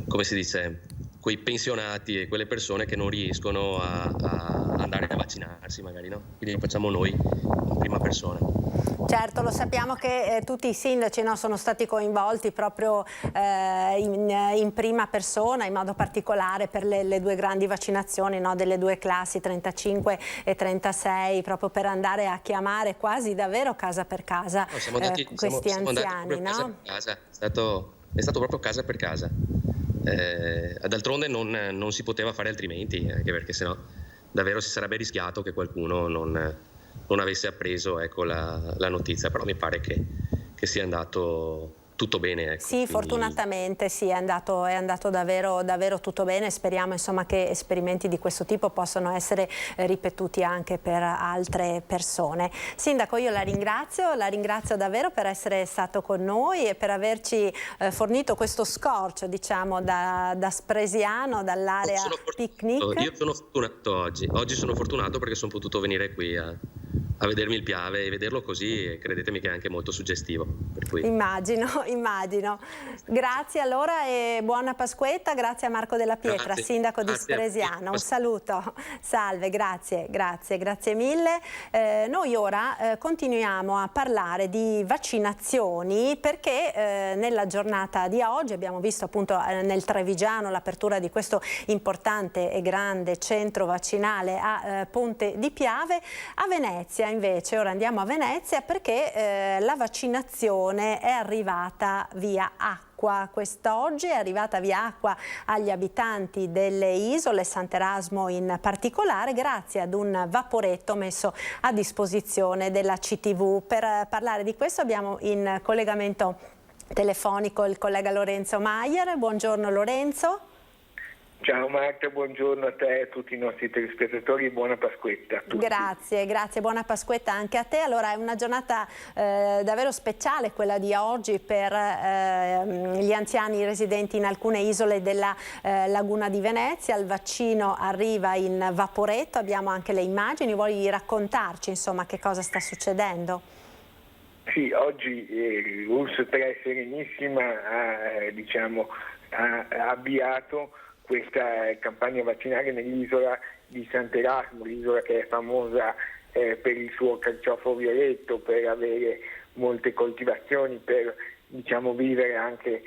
S10: come si dice, quei pensionati e quelle persone che non riescono a andare a vaccinarsi magari, no? Quindi lo facciamo noi in prima persona.
S1: Certo, lo sappiamo che tutti i sindaci, no, sono stati coinvolti proprio in prima persona, in modo particolare per le due grandi vaccinazioni, no, delle due classi 35 e 36, proprio per andare a chiamare quasi davvero casa per casa questi anziani. No?
S10: È stato proprio casa per casa. D'altronde non si poteva fare altrimenti, anche perché sennò davvero si sarebbe rischiato che qualcuno non avesse appreso, ecco, la notizia, però mi pare che sia andato tutto bene. Ecco.
S1: Sì, quindi fortunatamente sì, è andato davvero tutto bene. Speriamo insomma che esperimenti di questo tipo possano essere ripetuti anche per altre persone. Sindaco, io la ringrazio davvero per essere stato con noi e per averci fornito questo scorcio, diciamo, da Spresiano, dall'area picnic.
S10: Io sono fortunato oggi sono fortunato perché sono potuto venire qui a vedermi il Piave, e vederlo così credetemi che è anche molto suggestivo. Per cui...
S1: Immagino. Grazie allora e buona Pasquetta, grazie a Marco Della Pietra, sindaco di Spresiano. Un saluto, salve, grazie mille. Noi ora continuiamo a parlare di vaccinazioni perché nella giornata di oggi abbiamo visto appunto nel Trevigiano l'apertura di questo importante e grande centro vaccinale a Ponte di Piave. A Venezia invece, ora andiamo a Venezia perché la vaccinazione è arrivata via acqua. acqua quest'oggi, è arrivata via acqua agli abitanti delle isole, Sant'Erasmo in particolare, grazie ad un vaporetto messo a disposizione della CTV. Per parlare di questo abbiamo in collegamento telefonico il collega Lorenzo Maier. Buongiorno Lorenzo.
S11: Ciao Marta, buongiorno a te e a tutti i nostri telespettatori e buona Pasquetta a tutti.
S1: Grazie, buona Pasquetta anche a te. Allora è una giornata davvero speciale quella di oggi per gli anziani residenti in alcune isole della laguna di Venezia. Il vaccino arriva in vaporetto, abbiamo anche le immagini, vuoi raccontarci insomma che cosa sta succedendo?
S11: Sì, oggi l'URSS 3 Serenissima ha avviato questa campagna vaccinale nell'isola di Sant'Erasmo, l'isola che è famosa per il suo carciofo violetto, per avere molte coltivazioni, per vivere anche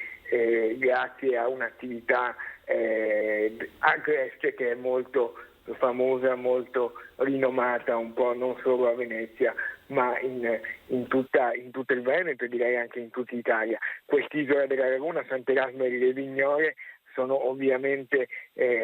S11: grazie a un'attività agreste che è molto famosa, molto rinomata, un po' non solo a Venezia ma in tutto il Veneto e direi anche in tutta Italia. Quest'isola della Laguna, Sant'Erasmo e le Vignole, sono ovviamente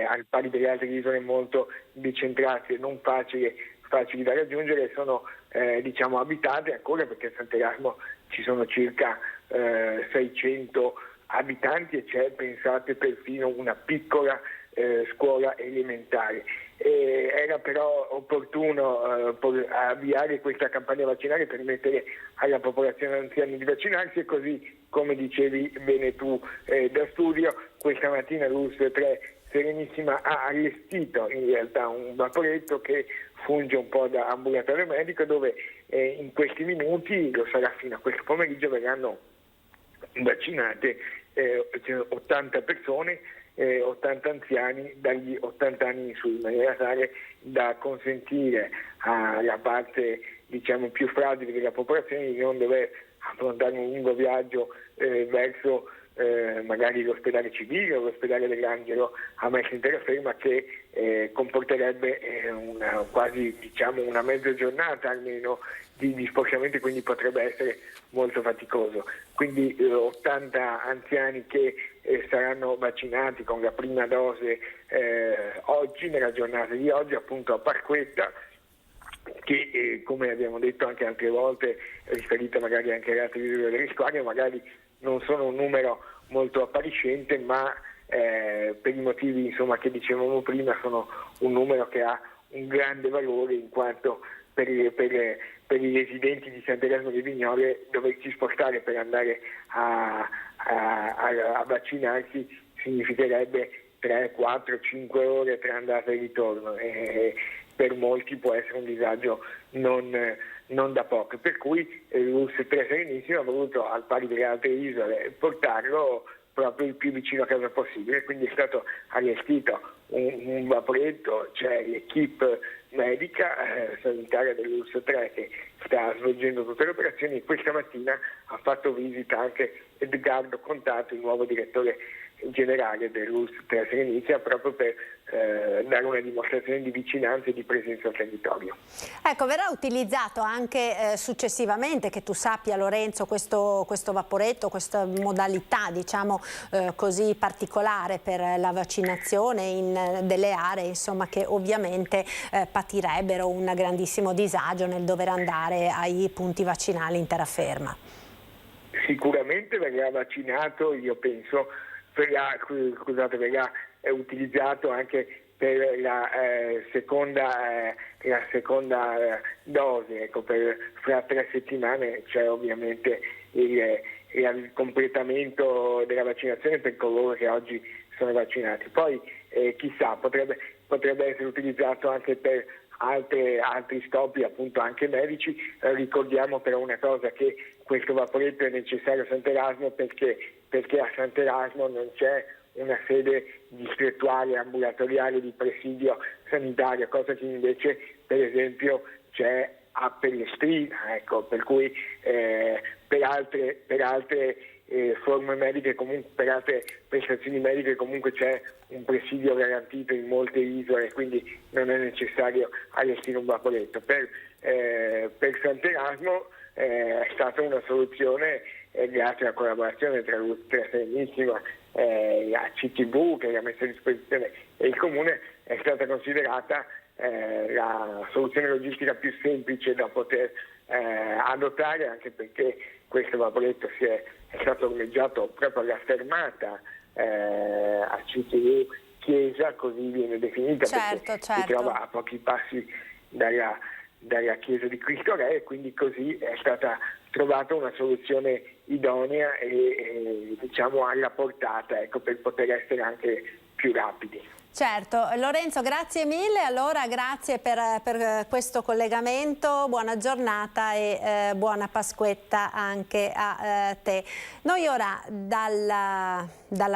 S11: al pari delle altre isole molto decentrate, non facili da raggiungere, sono abitate ancora, perché a Sant'Erasmo ci sono circa 600 abitanti e c'è, pensate, perfino una piccola scuola elementare. Era però opportuno avviare questa campagna vaccinale per permettere alla popolazione anziana di vaccinarsi e così, come dicevi bene tu da studio, questa mattina l'URSS 3 Serenissima ha allestito in realtà un vaporetto che funge un po' da ambulatorio medico, dove in questi minuti, lo sarà fino a questo pomeriggio, verranno vaccinate 80 persone, 80 anziani dagli 80 anni in su, in maniera tale da consentire alla parte più fragile della popolazione di non dover affrontare un lungo viaggio verso magari l'ospedale civile o l'ospedale dell'Angelo a messa in terraferma, che comporterebbe quasi una mezza giornata almeno di spostamento, quindi potrebbe essere molto faticoso. Quindi 80 anziani che saranno vaccinati con la prima dose oggi, nella giornata di oggi, appunto a Pasquetta, che come abbiamo detto anche altre volte, riferita magari anche alle altre isole del risparmio, magari non sono un numero molto appariscente, ma per i motivi che dicevamo prima sono un numero che ha un grande valore, in quanto per i residenti di Sant'Erasmo di Vignole doversi spostare per andare a vaccinarsi significherebbe 3, 4, 5 ore tra andata e ritorno, e per molti può essere un disagio non da poco, per cui l'URSS 3 Serenissimo ha voluto, al pari delle altre isole, portarlo proprio il più vicino a casa possibile, quindi è stato allestito un vaporetto, c'è l'equipe medica sanitaria dell'URSS 3 che sta svolgendo tutte le operazioni, e questa mattina ha fatto visita anche Edgardo Contato, il nuovo direttore generale dell'URSS 3 Serenissima, proprio per dare una dimostrazione di vicinanza e di presenza al territorio.
S1: Ecco, verrà utilizzato anche successivamente, che tu sappia Lorenzo, questo vaporetto, questa modalità così particolare per la vaccinazione in delle aree che ovviamente patirebbero un grandissimo disagio nel dover andare ai punti vaccinali in terraferma.
S11: Sicuramente verrà vaccinato, io penso, verrà utilizzato anche per la seconda dose, ecco, fra 3 settimane c'è ovviamente il completamento della vaccinazione per coloro che oggi sono vaccinati. Poi chissà, potrebbe essere utilizzato anche per altri scopi, appunto anche medici. Ricordiamo però una cosa, che questo vaporetto è necessario a Sant'Erasmo perché a Sant'Erasmo non c'è una sede distrettuale ambulatoriale di presidio sanitario, cosa che invece per esempio c'è a Pellestrina, ecco, per cui per altre forme mediche, comunque per altre prestazioni mediche comunque c'è un presidio garantito in molte isole, quindi non è necessario allestire un vaporetto. Per Sant'Erasmo è stata una soluzione grazie alla collaborazione tra l'Ultra Serenissima, la CTV che ha messo a disposizione e il Comune, è stata considerata la soluzione logistica più semplice da poter adottare, anche perché questo vaporetto è stato ormeggiato proprio alla fermata a CTV Chiesa, così viene definita, perché si trova a pochi passi dalla chiesa di Cristo Re, e quindi così è stata trovata una soluzione idonea e diciamo alla portata, ecco, per poter essere anche più rapidi.
S1: Certo, Lorenzo, grazie mille, allora grazie per questo collegamento, buona giornata e buona Pasquetta anche a te. Noi ora dalla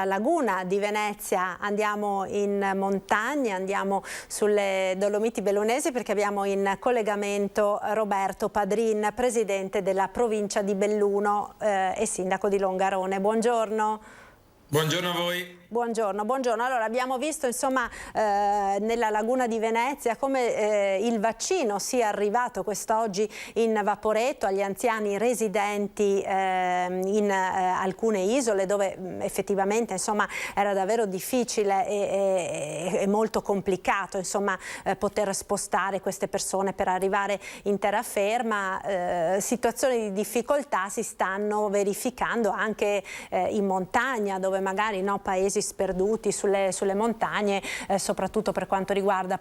S1: laguna di Venezia andiamo in montagna, andiamo sulle Dolomiti Bellunesi, perché abbiamo in collegamento Roberto Padrin, presidente della provincia di Belluno e sindaco di Longarone. Buongiorno.
S12: Buongiorno a voi.
S1: Buongiorno, buongiorno. Allora, abbiamo visto insomma nella laguna di Venezia come il vaccino sia arrivato quest'oggi in vaporetto agli anziani residenti in alcune isole, dove effettivamente insomma era davvero difficile e molto complicato insomma poter spostare queste persone per arrivare in terraferma. Situazioni di difficoltà si stanno verificando anche in montagna, dove magari paesi sperduti sulle montagne, soprattutto per quanto riguarda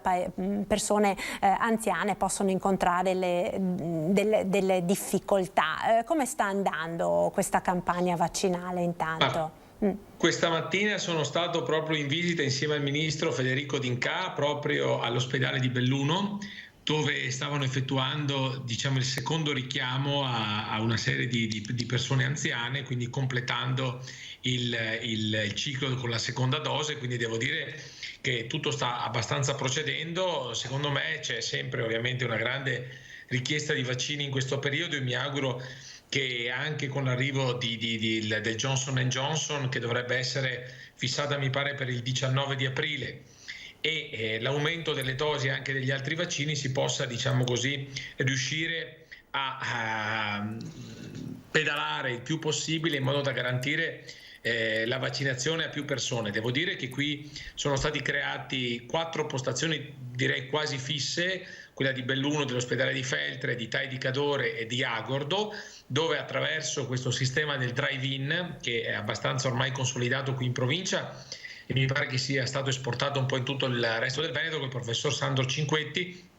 S1: persone anziane, possono incontrare delle difficoltà. Come sta andando questa campagna vaccinale intanto?
S12: Questa mattina sono stato proprio in visita insieme al ministro Federico D'Incà proprio all'ospedale di Belluno, dove stavano effettuando, diciamo, il secondo richiamo a una serie di persone anziane, quindi completando il ciclo con la seconda dose. Quindi devo dire che tutto sta abbastanza procedendo. Secondo me c'è sempre ovviamente una grande richiesta di vaccini in questo periodo, e mi auguro che anche con l'arrivo del Johnson & Johnson, che dovrebbe essere fissata mi pare per il 19 di aprile, e l'aumento delle dosi anche degli altri vaccini, si possa, diciamo così, riuscire a pedalare il più possibile in modo da garantire la vaccinazione a più persone. Devo dire che qui sono stati creati 4 postazioni direi quasi fisse, quella di Belluno, dell'ospedale di Feltre, di Tai di Cadore e di Agordo, dove attraverso questo sistema del drive-in, che è abbastanza ormai consolidato qui in provincia, e mi pare che sia stato esportato un po' in tutto il resto del Veneto, con il professor Sandro Cinquetti,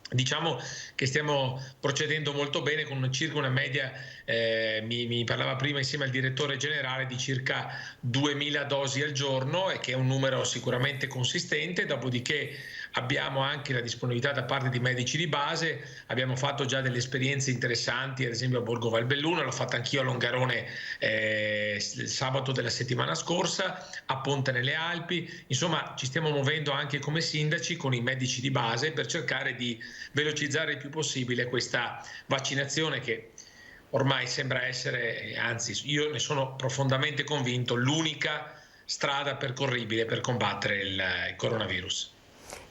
S12: diciamo che stiamo procedendo molto bene, con circa una media, mi parlava prima insieme al direttore generale, di circa 2000 dosi al giorno, e che è un numero sicuramente consistente. Dopodiché abbiamo anche la disponibilità da parte di medici di base, abbiamo fatto già delle esperienze interessanti, ad esempio a Borgo Valbelluno, l'ho fatta anch'io a Longarone il sabato della settimana scorsa, a Ponte nelle Alpi. Insomma, ci stiamo muovendo anche come sindaci con i medici di base per cercare di velocizzare il più possibile questa vaccinazione, che ormai sembra essere, anzi io ne sono profondamente convinto, l'unica strada percorribile per combattere il coronavirus.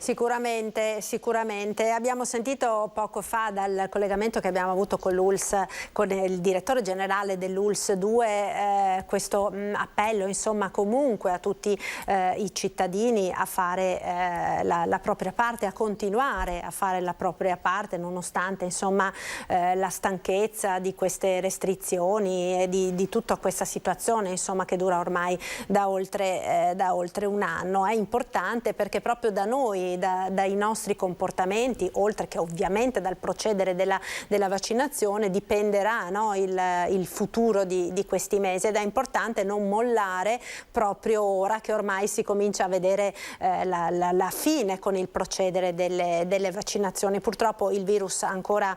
S1: Sicuramente, sicuramente. Abbiamo sentito poco fa dal collegamento che abbiamo avuto con l'ULSS, con il direttore generale dell'ULSS 2, questo appello insomma comunque a tutti i cittadini a fare la propria parte, a continuare a fare la propria parte, nonostante insomma la stanchezza di queste restrizioni e di tutta questa situazione insomma che dura ormai da oltre un anno. È importante perché proprio da noi, dai nostri comportamenti, oltre che ovviamente dal procedere della vaccinazione, dipenderà, no, il futuro di questi mesi, ed è importante non mollare proprio ora che ormai si comincia a vedere la fine con il procedere delle vaccinazioni. Purtroppo il virus ancora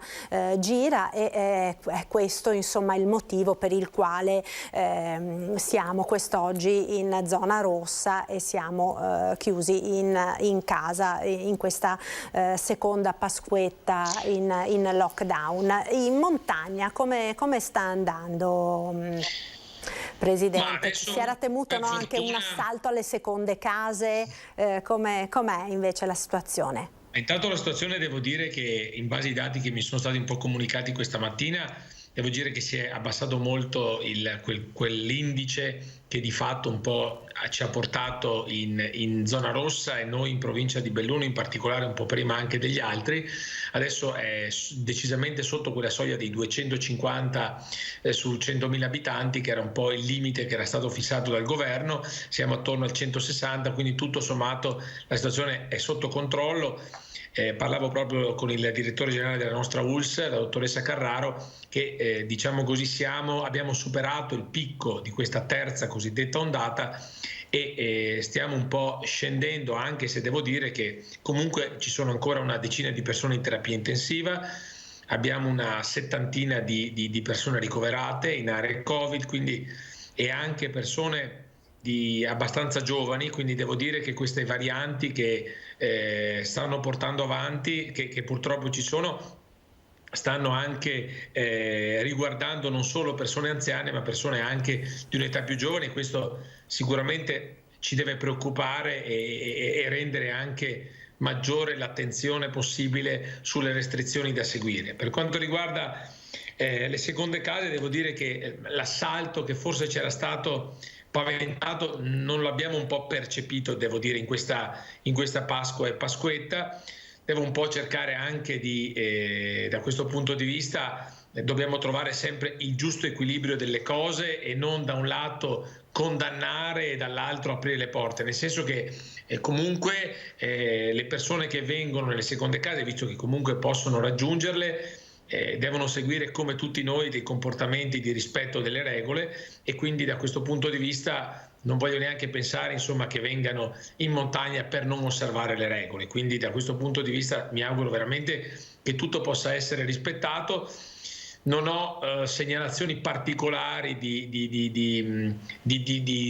S1: gira, e è questo insomma il motivo per il quale siamo quest'oggi in zona rossa e siamo chiusi in casa in questa seconda Pasquetta in lockdown. In montagna come sta andando, Presidente? Si era temuto anche un assalto alle seconde case, com'è invece la situazione?
S12: Intanto la situazione, devo dire che in base ai dati che mi sono stati un po' comunicati questa mattina, devo dire che si è abbassato molto quell'indice che di fatto un po' ci ha portato in zona rossa, e noi in provincia di Belluno in particolare un po' prima anche degli altri. Adesso è decisamente sotto quella soglia dei 250 su 100.000 abitanti, che era un po' il limite che era stato fissato dal governo. Siamo attorno al 160, quindi tutto sommato la situazione è sotto controllo. Parlavo proprio con il direttore generale della nostra ULSS, la dottoressa Carraro, che diciamo così abbiamo superato il picco di questa terza cosiddetta ondata e stiamo un po' scendendo, anche se devo dire che comunque ci sono ancora una decina di persone in terapia intensiva, abbiamo una settantina di persone ricoverate in aree Covid, quindi, e anche persone abbastanza giovani, quindi devo dire che queste varianti che stanno portando avanti, che purtroppo ci sono, stanno anche riguardando non solo persone anziane ma persone anche di un'età più giovane. Questo sicuramente ci deve preoccupare e rendere anche maggiore l'attenzione possibile sulle restrizioni da seguire. Per quanto riguarda le seconde case, devo dire che l'assalto che forse c'era stato paventato non l'abbiamo un po' percepito, devo dire, in questa Pasqua e Pasquetta. Devo un po' cercare anche da questo punto di vista, dobbiamo trovare sempre il giusto equilibrio delle cose e non da un lato condannare e dall'altro aprire le porte, nel senso che comunque le persone che vengono nelle seconde case, visto che comunque possono raggiungerle, devono seguire come tutti noi dei comportamenti di rispetto delle regole, e quindi da questo punto di vista non voglio neanche pensare, insomma, che vengano in montagna per non osservare le regole. Quindi da questo punto di vista mi auguro veramente che tutto possa essere rispettato. Non ho segnalazioni particolari di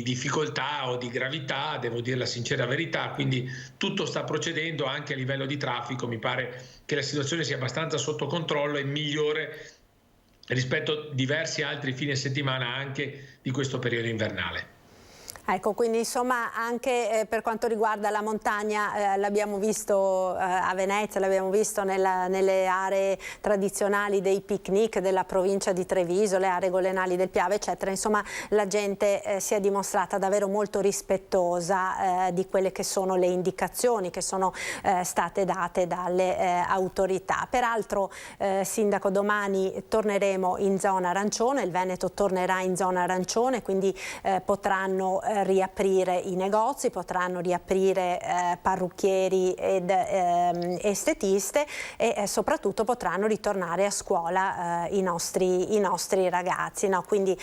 S12: difficoltà o di gravità, devo dire la sincera verità, quindi tutto sta procedendo. Anche a livello di traffico mi pare che la situazione sia abbastanza sotto controllo e migliore rispetto a diversi altri fine settimana anche di questo periodo invernale.
S1: Ecco, quindi insomma anche per quanto riguarda la montagna l'abbiamo visto a Venezia, l'abbiamo visto nelle aree tradizionali dei picnic della provincia di Treviso, le aree golenali del Piave, eccetera. Insomma, la gente si è dimostrata davvero molto rispettosa di quelle che sono le indicazioni che sono state date dalle autorità. Peraltro, Sindaco, domani torneremo in zona arancione, il Veneto tornerà in zona arancione, quindi potranno riaprire i negozi, potranno riaprire parrucchieri ed estetiste e soprattutto potranno ritornare a scuola i nostri ragazzi, no? Quindi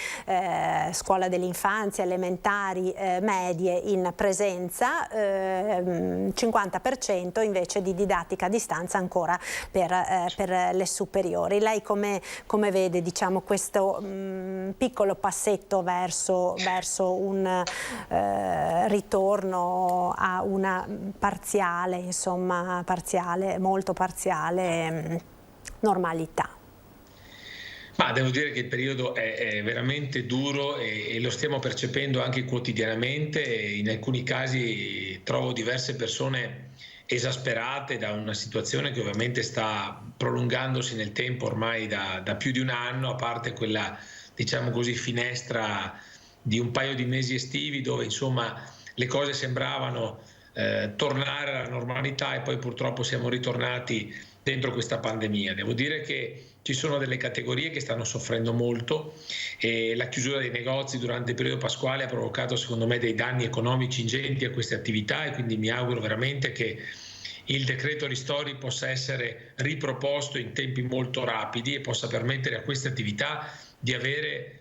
S1: scuola dell'infanzia, elementari, medie in presenza, 50% invece di didattica a distanza ancora per le superiori. Lei come vede, diciamo, questo piccolo passetto verso un ritorno a una parziale, insomma, molto parziale normalità?
S12: Ma devo dire che il periodo è veramente duro e lo stiamo percependo anche quotidianamente. In alcuni casi trovo diverse persone esasperate da una situazione che ovviamente sta prolungandosi nel tempo ormai da più di un anno, a parte quella, diciamo così, finestra di un paio di mesi estivi dove insomma le cose sembravano tornare alla normalità, e poi purtroppo siamo ritornati dentro questa pandemia. Devo dire che ci sono delle categorie che stanno soffrendo molto e la chiusura dei negozi durante il periodo pasquale ha provocato, secondo me, dei danni economici ingenti a queste attività, e quindi mi auguro veramente che il decreto ristori possa essere riproposto in tempi molto rapidi e possa permettere a queste attività di avere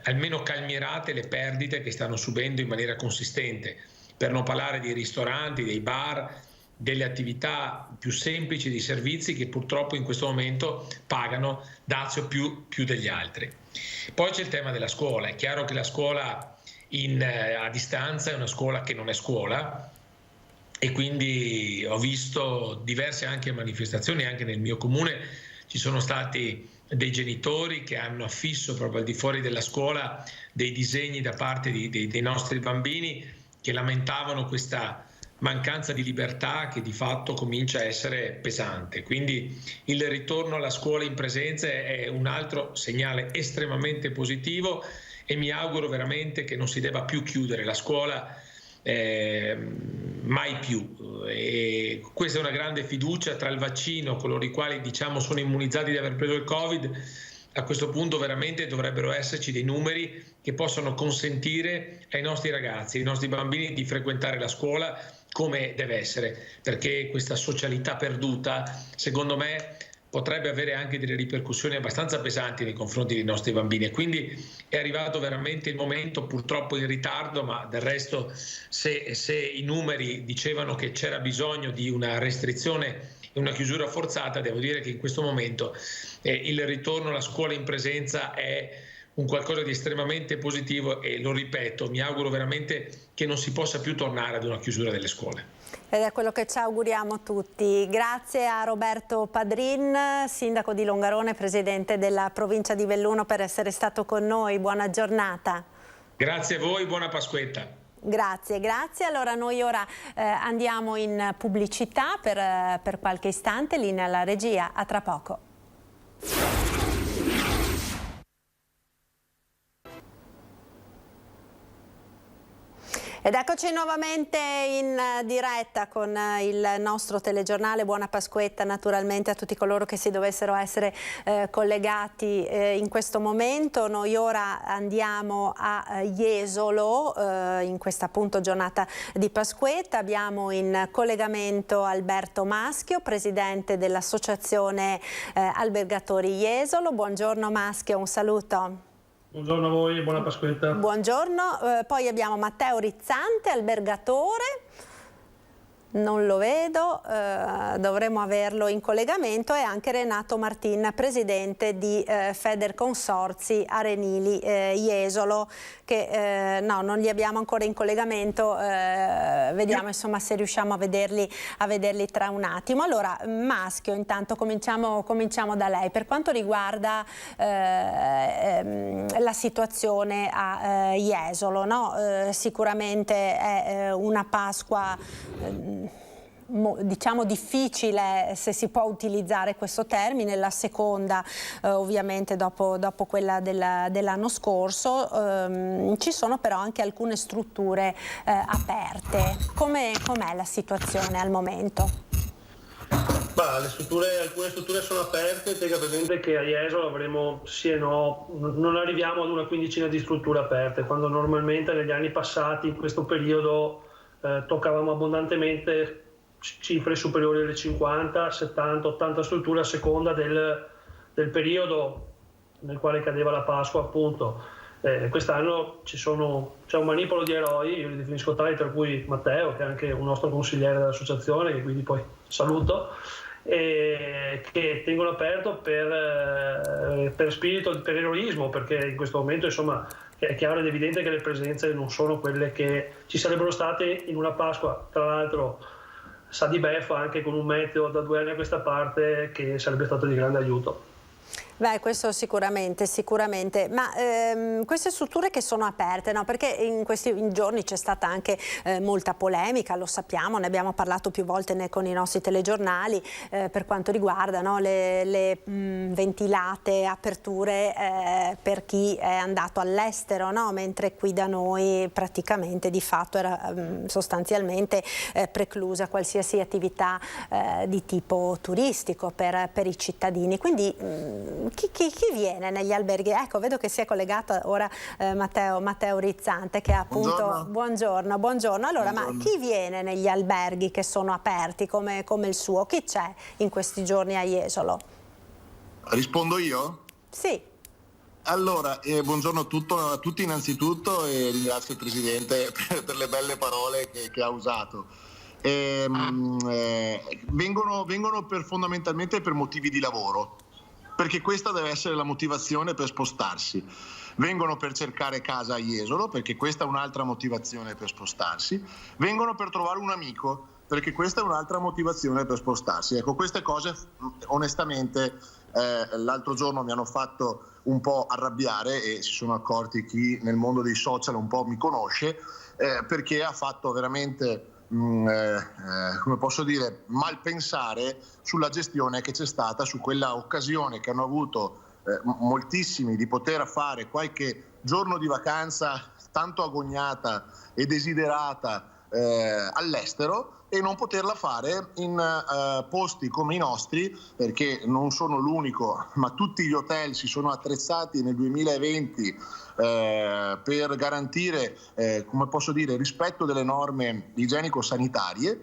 S12: almeno calmierate le perdite che stanno subendo in maniera consistente, per non parlare dei ristoranti, dei bar, delle attività più semplici, di servizi che purtroppo in questo momento pagano dazio più degli altri. Poi c'è il tema della scuola. È chiaro che la scuola a distanza è una scuola che non è scuola, e quindi ho visto diverse anche manifestazioni. Anche nel mio comune ci sono stati dei genitori che hanno affisso proprio al di fuori della scuola dei disegni da parte dei nostri bambini, che lamentavano questa mancanza di libertà che di fatto comincia a essere pesante. Quindi il ritorno alla scuola in presenza è un altro segnale estremamente positivo e mi auguro veramente che non si debba più chiudere la scuola mai più. E questa è una grande fiducia tra il vaccino, coloro i quali diciamo sono immunizzati di aver preso il Covid. A questo punto veramente dovrebbero esserci dei numeri che possano consentire ai nostri ragazzi, ai nostri bambini di frequentare la scuola come deve essere, perché questa socialità perduta, secondo me, potrebbe avere anche delle ripercussioni abbastanza pesanti nei confronti dei nostri bambini. E quindi è arrivato veramente il momento, purtroppo in ritardo, ma del resto se i numeri dicevano che c'era bisogno di una restrizione e una chiusura forzata, devo dire che in questo momento il ritorno alla scuola in presenza è un qualcosa di estremamente positivo e lo ripeto, mi auguro veramente che non si possa più tornare ad una chiusura delle scuole.
S1: Ed è quello che ci auguriamo tutti. Grazie a Roberto Padrin, sindaco di Longarone, presidente della provincia di Belluno, per essere stato con noi. Buona giornata.
S12: Grazie a voi, buona Pasquetta.
S1: Grazie, grazie. Allora noi ora andiamo in pubblicità per qualche istante, linea alla regia. A tra poco. Ed eccoci nuovamente in diretta con il nostro telegiornale. Buona Pasquetta naturalmente a tutti coloro che si dovessero essere collegati in questo momento. Noi ora andiamo a Jesolo in questa appunto giornata di Pasquetta. Abbiamo in collegamento Alberto Maschio, presidente dell'associazione Albergatori Jesolo. Buongiorno Maschio, un saluto.
S13: Buongiorno a voi, buona Pasquetta.
S1: Buongiorno, poi abbiamo Matteo Rizzante, albergatore, non lo vedo, dovremo averlo in collegamento, e anche Renato Martin, presidente di Federconsorzi Arenili Jesolo, che no, non li abbiamo ancora in collegamento, vediamo insomma se riusciamo a vederli tra un attimo. Allora Maschio, intanto cominciamo da lei. Per quanto riguarda la situazione a Jesolo, no? Sicuramente è una Pasqua diciamo difficile, se si può utilizzare questo termine, la seconda ovviamente dopo quella dell'anno scorso. Ci sono però anche alcune strutture aperte. Com'è la situazione al momento?
S13: Alcune strutture sono aperte. Tenga presente che a Jesolo avremo sì e no, non arriviamo ad una quindicina di strutture aperte, quando normalmente negli anni passati in questo periodo toccavamo abbondantemente cifre superiori alle 50, 70, 80 strutture a seconda del periodo nel quale cadeva la Pasqua, appunto. Quest'anno c'è un manipolo di eroi, io li definisco tali, tra cui Matteo, che è anche un nostro consigliere dell'associazione, che quindi poi saluto, che tengono aperto per spirito, per eroismo, perché in questo momento insomma è chiaro ed evidente che le presenze non sono quelle che ci sarebbero state in una Pasqua, tra l'altro sa di beffa anche con un meteo da 2 anni a questa parte che sarebbe stato di grande aiuto.
S1: Beh, questo sicuramente, ma queste strutture che sono aperte, no? Perché in questi giorni c'è stata anche molta polemica, lo sappiamo, ne abbiamo parlato più volte con i nostri telegiornali, per quanto riguarda, no, le ventilate aperture per chi è andato all'estero, no? Mentre qui da noi praticamente di fatto era sostanzialmente preclusa qualsiasi attività di tipo turistico per i cittadini. Quindi chi viene negli alberghi? Ecco, vedo che si è collegato ora Matteo Rizzante, che è appunto... Buongiorno. Allora, ma chi viene negli alberghi che sono aperti come il suo? Chi c'è in questi giorni a Jesolo?
S14: Rispondo io?
S1: Sì.
S14: Allora, buongiorno a tutti innanzitutto, e ringrazio il Presidente per le belle parole che ha usato. Vengono fondamentalmente per motivi di lavoro, perché questa deve essere la motivazione per spostarsi. Vengono per cercare casa a Jesolo, perché questa è un'altra motivazione per spostarsi. Vengono per trovare un amico, perché questa è un'altra motivazione per spostarsi. Ecco, queste cose onestamente l'altro giorno mi hanno fatto un po' arrabbiare, e si sono accorti chi nel mondo dei social un po' mi conosce, perché ha fatto veramente come posso dire, malpensare sulla gestione che c'è stata su quella occasione che hanno avuto moltissimi di poter fare qualche giorno di vacanza tanto agognata e desiderata all'estero e non poterla fare in posti come i nostri, perché non sono l'unico, ma tutti gli hotel si sono attrezzati nel 2020 per garantire, come posso dire, il rispetto delle norme igienico-sanitarie.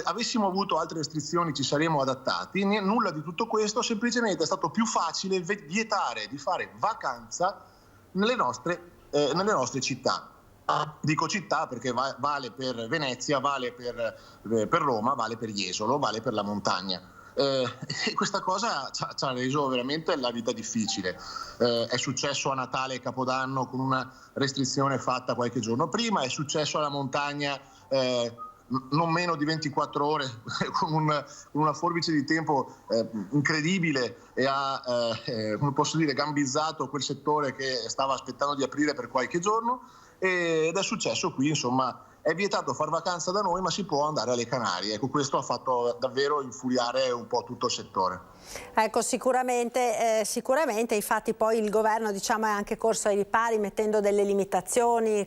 S14: Avessimo avuto altre restrizioni ci saremmo adattati, nulla di tutto questo, semplicemente è stato più facile vietare di fare vacanza nelle nostre città. Dico città perché vale per Venezia, vale per Roma, vale per Jesolo, vale per la montagna. E questa cosa ci ha reso veramente la vita difficile. È successo a Natale e Capodanno con una restrizione fatta qualche giorno prima, è successo alla montagna non meno di 24 ore con una forbice di tempo incredibile e ha, come posso dire, gambizzato quel settore che stava aspettando di aprire per qualche giorno. Ed è successo qui, insomma, è vietato far vacanza da noi, ma si può andare alle Canarie. Ecco, questo ha fatto davvero infuriare un po' tutto il settore.
S1: Ecco, sicuramente, infatti poi il governo, diciamo, è anche corso ai ripari mettendo delle limitazioni,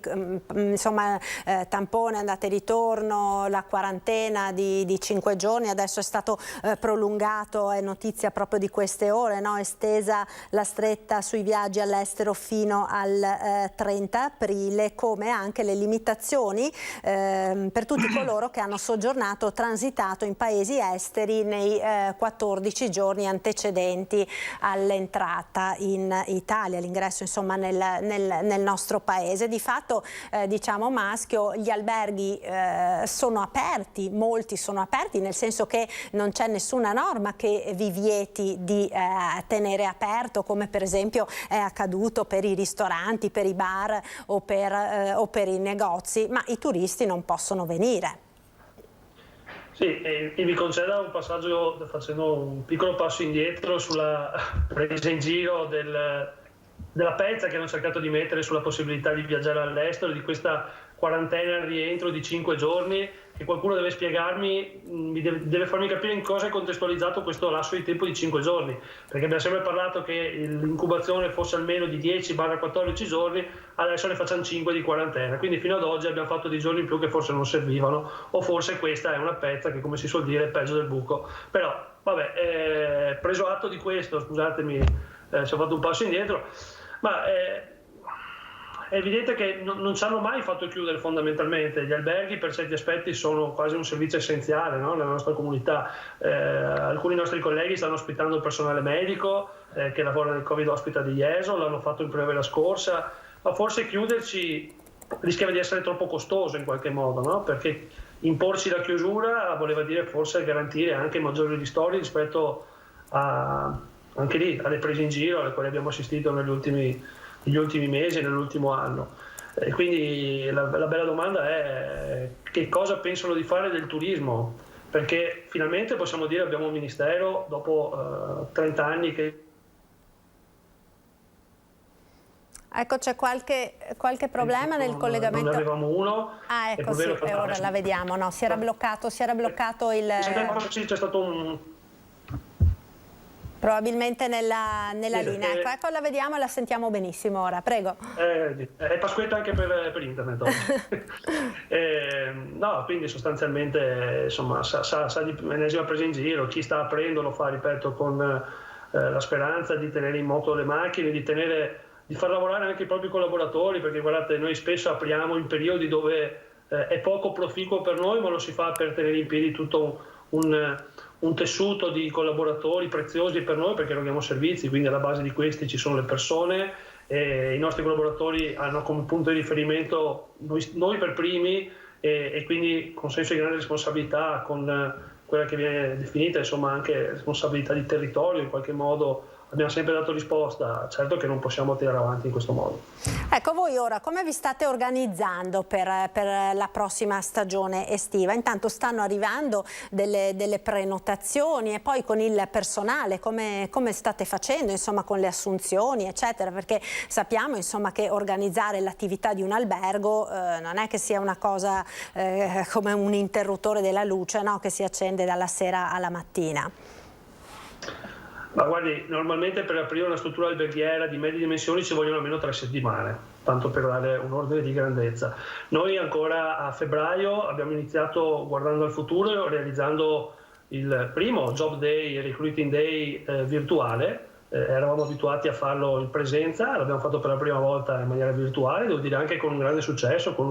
S1: insomma, tampone, andata e ritorno, la quarantena di 5 giorni, adesso è stato prolungato, è notizia proprio di queste ore, no? Estesa la stretta sui viaggi all'estero fino al 30 aprile, come anche le limitazioni per tutti coloro che hanno soggiornato o transitato in paesi esteri nei 14 giorni antecedenti all'entrata in Italia, l'ingresso insomma nel nostro paese. Di fatto, diciamo, Maschio, gli alberghi sono aperti, molti sono aperti, nel senso che non c'è nessuna norma che vi vieti di tenere aperto, come per esempio è accaduto per i ristoranti, per i bar o per i negozi, ma i turisti non possono venire.
S13: Sì, e mi conceda un passaggio facendo un piccolo passo indietro sulla presa in giro della pezza che hanno cercato di mettere sulla possibilità di viaggiare all'estero, di questa quarantena al rientro di 5 giorni, che qualcuno deve spiegarmi, deve farmi capire in cosa è contestualizzato questo lasso di tempo di 5 giorni, perché abbiamo sempre parlato che l'incubazione fosse almeno di 10-14 giorni, adesso ne facciamo 5 di quarantena, quindi fino ad oggi abbiamo fatto dei giorni in più che forse non servivano, o forse questa è una pezza che, come si suol dire, è peggio del buco. Però vabbè, preso atto di questo, scusatemi se ho fatto un passo indietro, ma è evidente che non ci hanno mai fatto chiudere fondamentalmente. Gli alberghi per certi aspetti sono quasi un servizio essenziale, no? Nella nostra comunità. Alcuni nostri colleghi stanno ospitando il personale medico che lavora nel Covid Hospital di Jesolo, l'hanno fatto in primavera scorsa, ma forse chiuderci rischiava di essere troppo costoso in qualche modo, no? Perché imporci la chiusura voleva dire forse garantire anche maggiori ristori rispetto anche lì alle prese in giro alle quali abbiamo assistito negli ultimi mesi, nell'ultimo anno. E quindi la bella domanda è che cosa pensano di fare del turismo, perché finalmente possiamo dire abbiamo un ministero dopo 30 anni che...
S1: Ecco, c'è qualche problema nel collegamento?
S13: Ne avevamo uno.
S1: Ah, ecco, sì, e ora la vediamo. No, si era bloccato il...
S13: Sì, c'è stato un...
S1: Probabilmente nella linea. Ecco, la vediamo e la sentiamo benissimo ora, prego.
S13: È Pasquetta anche per internet oggi. No, quindi sostanzialmente insomma sa di ennesima presa in giro, chi sta aprendo lo fa, ripeto, con la speranza di tenere in moto le macchine, di far lavorare anche i propri collaboratori, perché guardate, noi spesso apriamo in periodi dove è poco proficuo per noi, ma lo si fa per tenere in piedi tutto un tessuto di collaboratori preziosi per noi, perché eroghiamo servizi, quindi alla base di questi ci sono le persone, e i nostri collaboratori hanno come punto di riferimento noi per primi, e quindi con senso di grande responsabilità, con quella che viene definita insomma anche responsabilità di territorio in qualche modo abbiamo sempre dato risposta, certo che non possiamo tirare avanti in questo modo.
S1: Ecco, voi ora come vi state organizzando per la prossima stagione estiva? Intanto stanno arrivando delle prenotazioni, e poi con il personale come state facendo, insomma, con le assunzioni eccetera, perché sappiamo, insomma, che organizzare l'attività di un albergo non è che sia una cosa come un interruttore della luce, no? Che si accende dalla sera alla mattina.
S13: Ma guardi, normalmente per aprire una struttura alberghiera di medie dimensioni ci vogliono almeno 3 settimane, tanto per dare un ordine di grandezza. Noi ancora a febbraio abbiamo iniziato, guardando al futuro, realizzando il primo Job Day, Recruiting Day virtuale. Eravamo abituati a farlo in presenza, l'abbiamo fatto per la prima volta in maniera virtuale, devo dire anche con un grande successo, con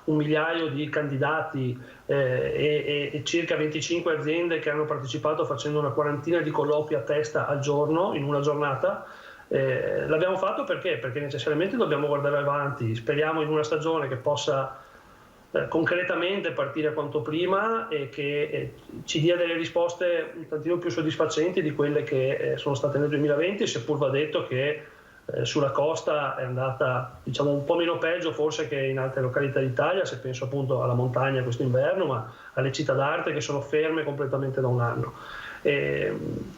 S13: 1 migliaio di candidati e circa 25 aziende che hanno partecipato facendo una quarantina di colloqui a testa al giorno, in una giornata. L'abbiamo fatto perché necessariamente dobbiamo guardare avanti, speriamo in una stagione che possa concretamente partire quanto prima e che ci dia delle risposte un tantino più soddisfacenti di quelle che sono state nel 2020, seppur va detto che sulla costa è andata, diciamo, un po' meno peggio forse che in altre località d'Italia, se penso appunto alla montagna quest'inverno, ma alle città d'arte che sono ferme completamente da un anno.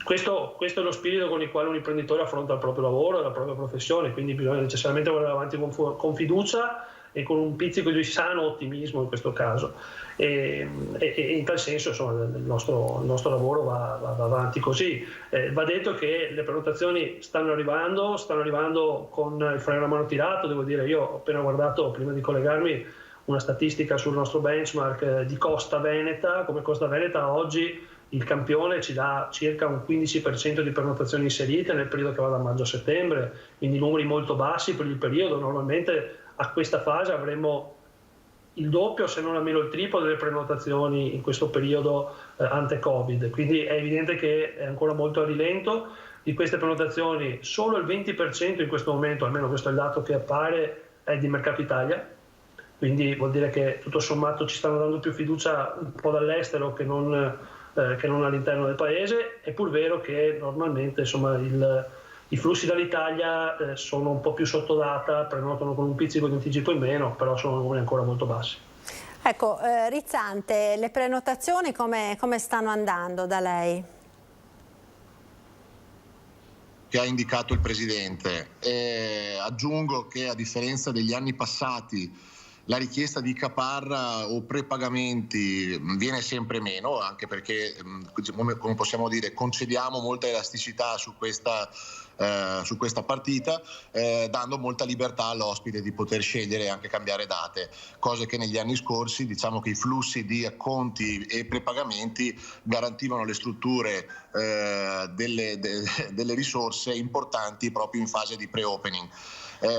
S13: Questo è lo spirito con il quale un imprenditore affronta il proprio lavoro e la propria professione, quindi bisogna necessariamente guardare avanti con fiducia e con un pizzico di sano ottimismo in questo caso, e in tal senso, insomma, il nostro lavoro va avanti così. Va detto che le prenotazioni stanno arrivando con il freno a mano tirato, devo dire. Io ho appena guardato, prima di collegarmi, una statistica sul nostro benchmark di Costa Veneta. Come Costa Veneta oggi il campione ci dà circa un 15% di prenotazioni inserite nel periodo che va da maggio a settembre, quindi numeri molto bassi per il periodo. Normalmente a questa fase avremmo il doppio, se non almeno il triplo delle prenotazioni in questo periodo ante-Covid, quindi è evidente che è ancora molto a rilento. Di queste prenotazioni solo il 20% in questo momento, almeno questo è il dato che appare, è di Mercato Italia, quindi vuol dire che tutto sommato ci stanno dando più fiducia un po' dall'estero che non all'interno del paese. È pur vero che normalmente, insomma, i flussi dall'Italia sono un po' più sotto data, prenotano con un pizzico di anticipo in meno, però sono numeri ancora molto bassi.
S1: Ecco, Rizzante, le prenotazioni come stanno andando da lei?
S14: Che ha indicato il Presidente. Aggiungo che, a differenza degli anni passati, la richiesta di caparra o prepagamenti viene sempre meno, anche perché, come possiamo dire, concediamo molta elasticità su questa partita, dando molta libertà all'ospite di poter scegliere e anche cambiare date, cose che negli anni scorsi, diciamo che i flussi di acconti e prepagamenti garantivano alle strutture delle risorse importanti proprio in fase di pre-opening.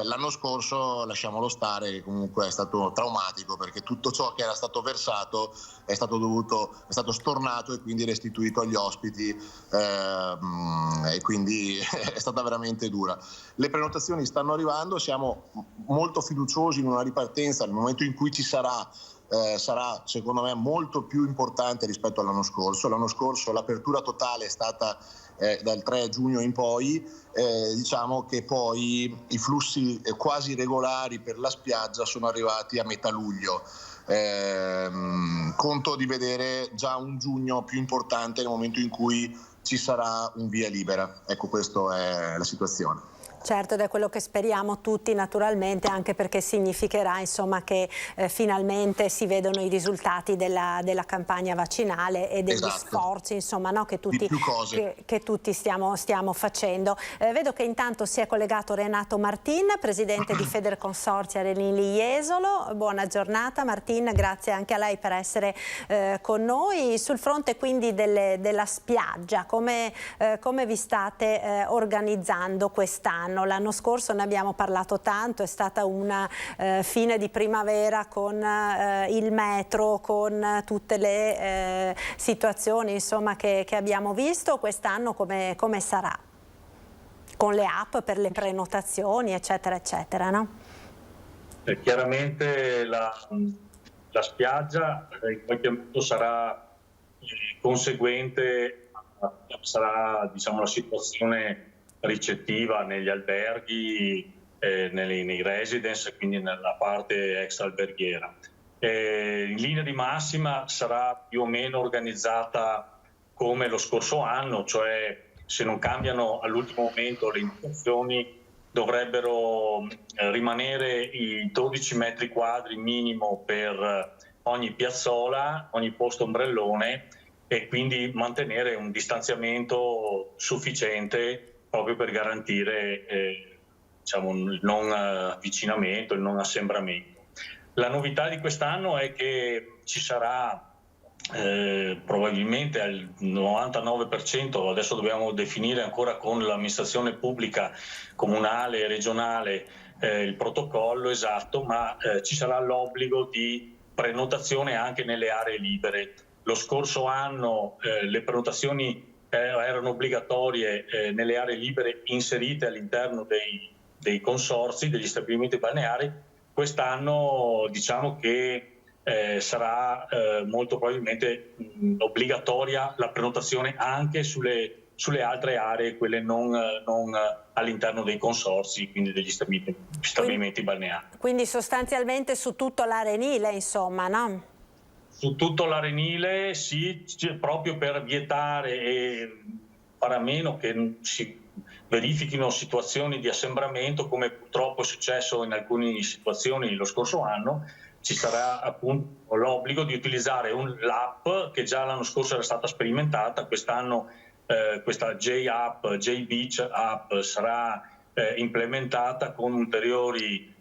S14: L'anno scorso, lasciamolo stare, comunque è stato traumatico, perché tutto ciò che era stato versato è stato stornato e quindi restituito agli ospiti, e quindi è stata veramente dura. Le prenotazioni stanno arrivando, siamo molto fiduciosi in una ripartenza. Nel momento in cui ci sarà secondo me molto più importante rispetto all'anno scorso. L'anno scorso l'apertura totale è stata dal 3 giugno in poi, diciamo che poi i flussi quasi regolari per la spiaggia sono arrivati a metà luglio. Conto di vedere già un giugno più importante nel momento in cui ci sarà un via libera. Ecco, questa è la situazione.
S1: Certo, ed è quello che speriamo tutti, naturalmente, anche perché significherà, insomma, che finalmente si vedono i risultati della campagna vaccinale e degli sforzi, insomma, no, che tutti stiamo facendo. Vedo che intanto si è collegato Renato Martin, presidente di Federconsorzi Arenili Jesolo. Buona giornata Martin, grazie anche a lei per essere con noi. Sul fronte quindi della spiaggia, come vi state organizzando quest'anno? L'anno scorso ne abbiamo parlato tanto, è stata una fine di primavera con il metro, con tutte le situazioni, insomma, che abbiamo visto. Quest'anno come sarà? Con le app per le prenotazioni, eccetera, eccetera, no?
S15: Chiaramente la spiaggia in qualche modo sarà conseguente, sarà, diciamo, la situazione ricettiva negli alberghi, nei residence, quindi nella parte ex alberghiera. In linea di massima sarà più o meno organizzata come lo scorso anno, cioè se non cambiano all'ultimo momento le indicazioni dovrebbero rimanere i 12 metri quadri minimo per ogni piazzola, ogni posto ombrellone, e quindi mantenere un distanziamento sufficiente proprio per garantire il non avvicinamento, il non assembramento. La novità di quest'anno è che ci sarà probabilmente al 99%, adesso dobbiamo definire ancora con l'amministrazione pubblica comunale e regionale il protocollo esatto, ma ci sarà l'obbligo di prenotazione anche nelle aree libere. Lo scorso anno le prenotazioni erano obbligatorie nelle aree libere inserite all'interno dei consorzi, degli stabilimenti balneari. Quest'anno diciamo che sarà molto probabilmente obbligatoria la prenotazione anche sulle altre aree, quelle non all'interno dei consorzi, quindi degli stabilimenti balneari.
S1: Quindi sostanzialmente su tutto l'Arenile, insomma, no?
S15: Su tutto l'Arenile sì, proprio per vietare e fare a meno che si verifichino situazioni di assembramento, come purtroppo è successo in alcune situazioni lo scorso anno. Ci sarà appunto l'obbligo di utilizzare l'app che già l'anno scorso era stata sperimentata, quest'anno questa J-Beach app sarà implementata con ulteriori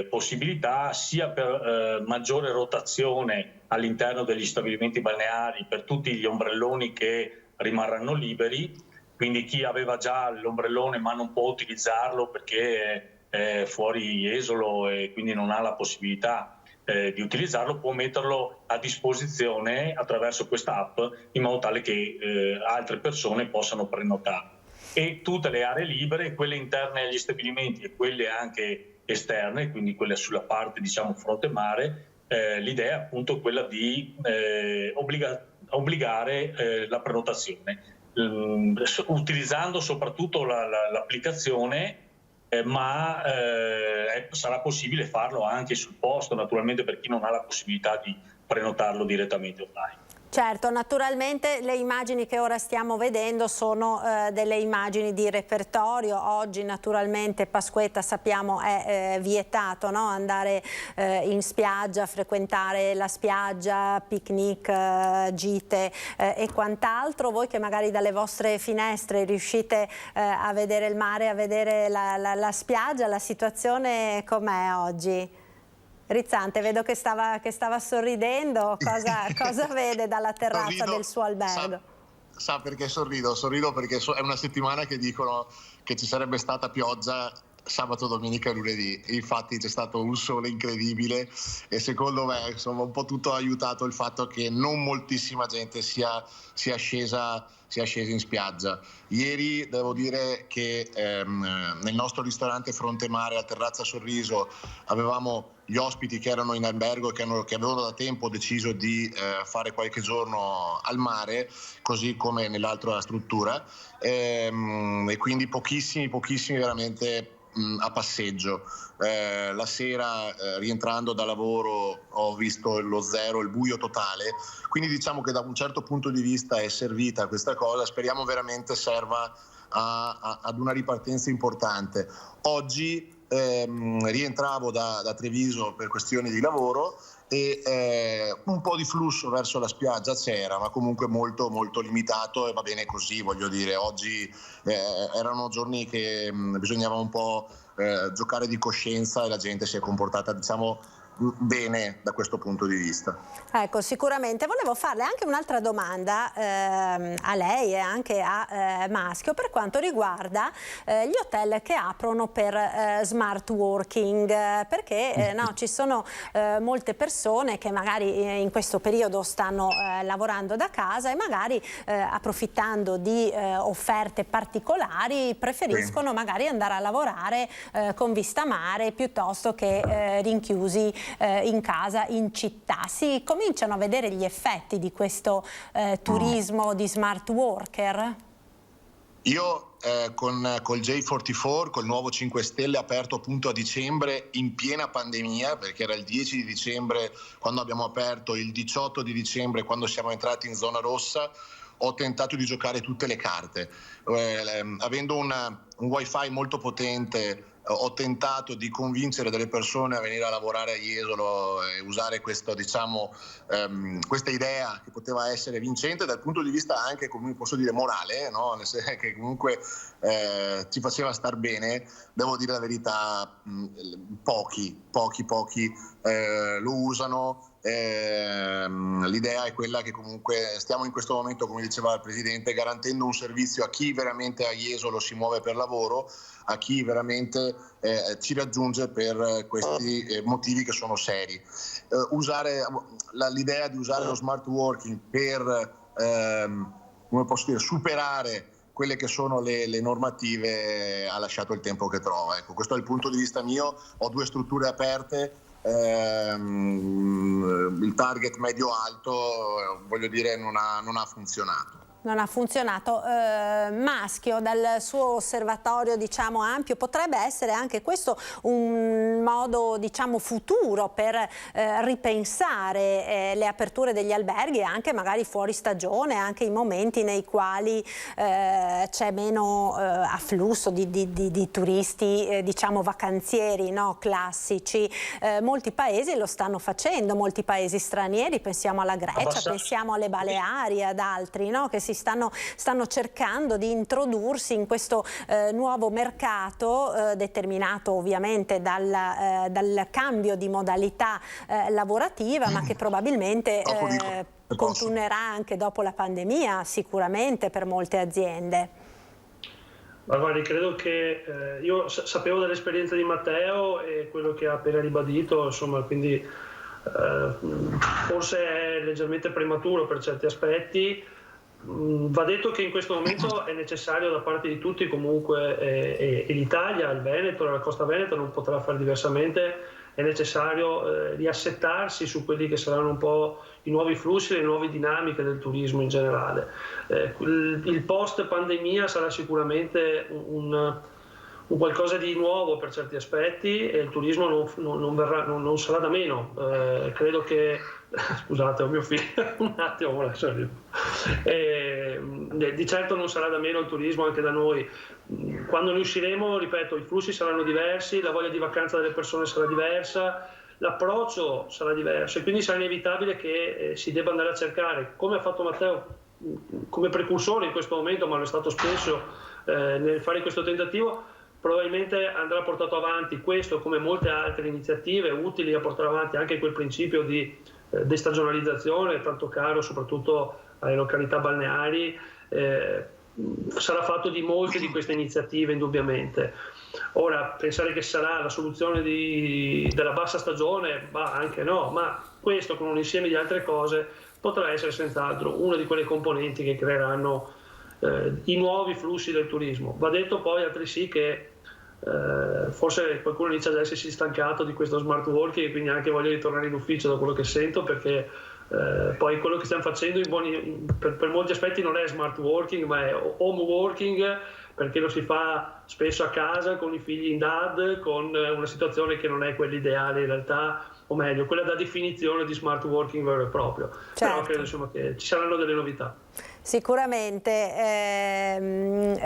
S15: possibilità sia per maggiore rotazione all'interno degli stabilimenti balneari per tutti gli ombrelloni che rimarranno liberi, quindi chi aveva già l'ombrellone ma non può utilizzarlo perché è fuori esolo e quindi non ha la possibilità di utilizzarlo, può metterlo a disposizione attraverso questa app in modo tale che altre persone possano prenotare. E tutte le aree libere, quelle interne agli stabilimenti e quelle anche esterne, quindi quelle sulla parte diciamo fronte mare, l'idea è appunto quella di obbligare la prenotazione, utilizzando soprattutto l'applicazione, ma sarà possibile farlo anche sul posto, naturalmente per chi non ha la possibilità di prenotarlo direttamente online.
S1: Certo, naturalmente le immagini che ora stiamo vedendo sono delle immagini di repertorio. Oggi naturalmente Pasquetta sappiamo è vietato, no? Andare in spiaggia, frequentare la spiaggia, picnic, gite e quant'altro. Voi che magari dalle vostre finestre riuscite a vedere il mare, a vedere la spiaggia, la situazione com'è oggi? Rizzante, vedo che stava sorridendo, cosa vede dalla terrazza del suo albergo?
S14: Sa perché sorrido perché è una settimana che dicono che ci sarebbe stata pioggia sabato, domenica e lunedì, infatti c'è stato un sole incredibile e secondo me insomma un po' tutto ha aiutato il fatto che non moltissima gente sia scesa in spiaggia. Ieri devo dire che nel nostro ristorante Fronte Mare a Terrazza Sorriso avevamo gli ospiti che erano in albergo e che avevano da tempo deciso di fare qualche giorno al mare, così come nell'altra struttura, e quindi pochissimi veramente a passeggio. La sera rientrando da lavoro ho visto lo zero, il buio totale, quindi diciamo che da un certo punto di vista è servita questa cosa, speriamo veramente serva ad una ripartenza importante. Oggi rientravo da Treviso per questioni di lavoro e un po' di flusso verso la spiaggia c'era, ma comunque molto molto limitato e va bene così, voglio dire, oggi erano giorni che bisognava un po' giocare di coscienza e la gente si è comportata diciamo bene da questo punto di vista.
S1: Ecco, sicuramente. Volevo farle anche un'altra domanda a lei e anche a Maschio per quanto riguarda gli hotel che aprono per smart working, perché no, ci sono molte persone che magari in questo periodo stanno lavorando da casa e magari approfittando di offerte particolari preferiscono magari andare a lavorare con vista mare piuttosto che rinchiusi in casa, in città. Si cominciano a vedere gli effetti di questo turismo di smart worker?
S14: Io col J44, col nuovo 5 Stelle aperto appunto a dicembre in piena pandemia, perché era il 10 di dicembre quando abbiamo aperto, il 18 di dicembre quando siamo entrati in zona rossa, ho tentato di giocare tutte le carte. Avendo un wifi molto potente, ho tentato di convincere delle persone a venire a lavorare a Jesolo e usare questa idea che poteva essere vincente dal punto di vista anche, come posso dire, morale, no? Che comunque ci faceva star bene. Devo dire la verità, pochi lo usano. L'idea è quella che comunque stiamo in questo momento, come diceva il Presidente, garantendo un servizio a chi veramente a Jesolo si muove per lavoro, a chi veramente ci raggiunge per questi motivi che sono seri. L'idea di usare lo smart working per come posso dire, superare quelle che sono le normative ha lasciato il tempo che trova. Ecco, questo è il punto di vista mio. Ho 2 strutture aperte. Il target medio-alto, voglio dire, non ha funzionato.
S1: Non ha funzionato. Maschio, dal suo osservatorio, diciamo, ampio, potrebbe essere anche questo un modo, diciamo, futuro per ripensare le aperture degli alberghi, anche magari fuori stagione, anche in momenti nei quali c'è meno afflusso di turisti, diciamo, vacanzieri, no? Classici. Molti paesi lo stanno facendo, molti paesi stranieri, pensiamo alla Grecia, pensiamo alle Baleari, ad altri, no? Che stanno cercando di introdursi in questo nuovo mercato determinato ovviamente dal cambio di modalità lavorativa, ma che probabilmente continuerà anche dopo la pandemia, sicuramente per molte aziende.
S13: Ma guardi, credo che io sapevo dell'esperienza di Matteo e quello che ha appena ribadito, insomma, quindi forse è leggermente prematuro per certi aspetti. Va detto che in questo momento è necessario da parte di tutti comunque, e l'Italia, il Veneto, la Costa Veneta non potrà fare diversamente, è necessario riassettarsi su quelli che saranno un po' i nuovi flussi e le nuove dinamiche del turismo in generale. Il post pandemia sarà sicuramente un qualcosa di nuovo per certi aspetti e il turismo non sarà da meno. Credo che scusate, ho mio figlio un attimo, di certo non sarà da meno il turismo anche da noi. Quando ne usciremo, ripeto, i flussi saranno diversi, la voglia di vacanza delle persone sarà diversa, l'approccio sarà diverso e quindi sarà inevitabile che si debba andare a cercare, come ha fatto Matteo come precursore in questo momento, ma lo è stato spesso nel fare questo tentativo. Probabilmente andrà portato avanti questo come molte altre iniziative utili a portare avanti anche quel principio di destagionalizzazione tanto caro soprattutto alle località balneari. Sarà fatto di molte di queste iniziative indubbiamente. Ora, pensare che sarà la soluzione della bassa stagione, anche no, ma questo con un insieme di altre cose potrà essere senz'altro una di quelle componenti che creeranno i nuovi flussi del turismo. Va detto poi altresì che forse qualcuno inizia ad essersi stancato di questo smart working e quindi anche voglia di tornare in ufficio da quello che sento, perché poi quello che stiamo facendo per molti aspetti non è smart working ma è home working, perché lo si fa spesso a casa con i figli in DAD, con una situazione che non è quella ideale in realtà, o meglio quella da definizione di smart working vero e proprio. Certo. Però credo insomma che ci saranno delle novità.
S1: Sicuramente.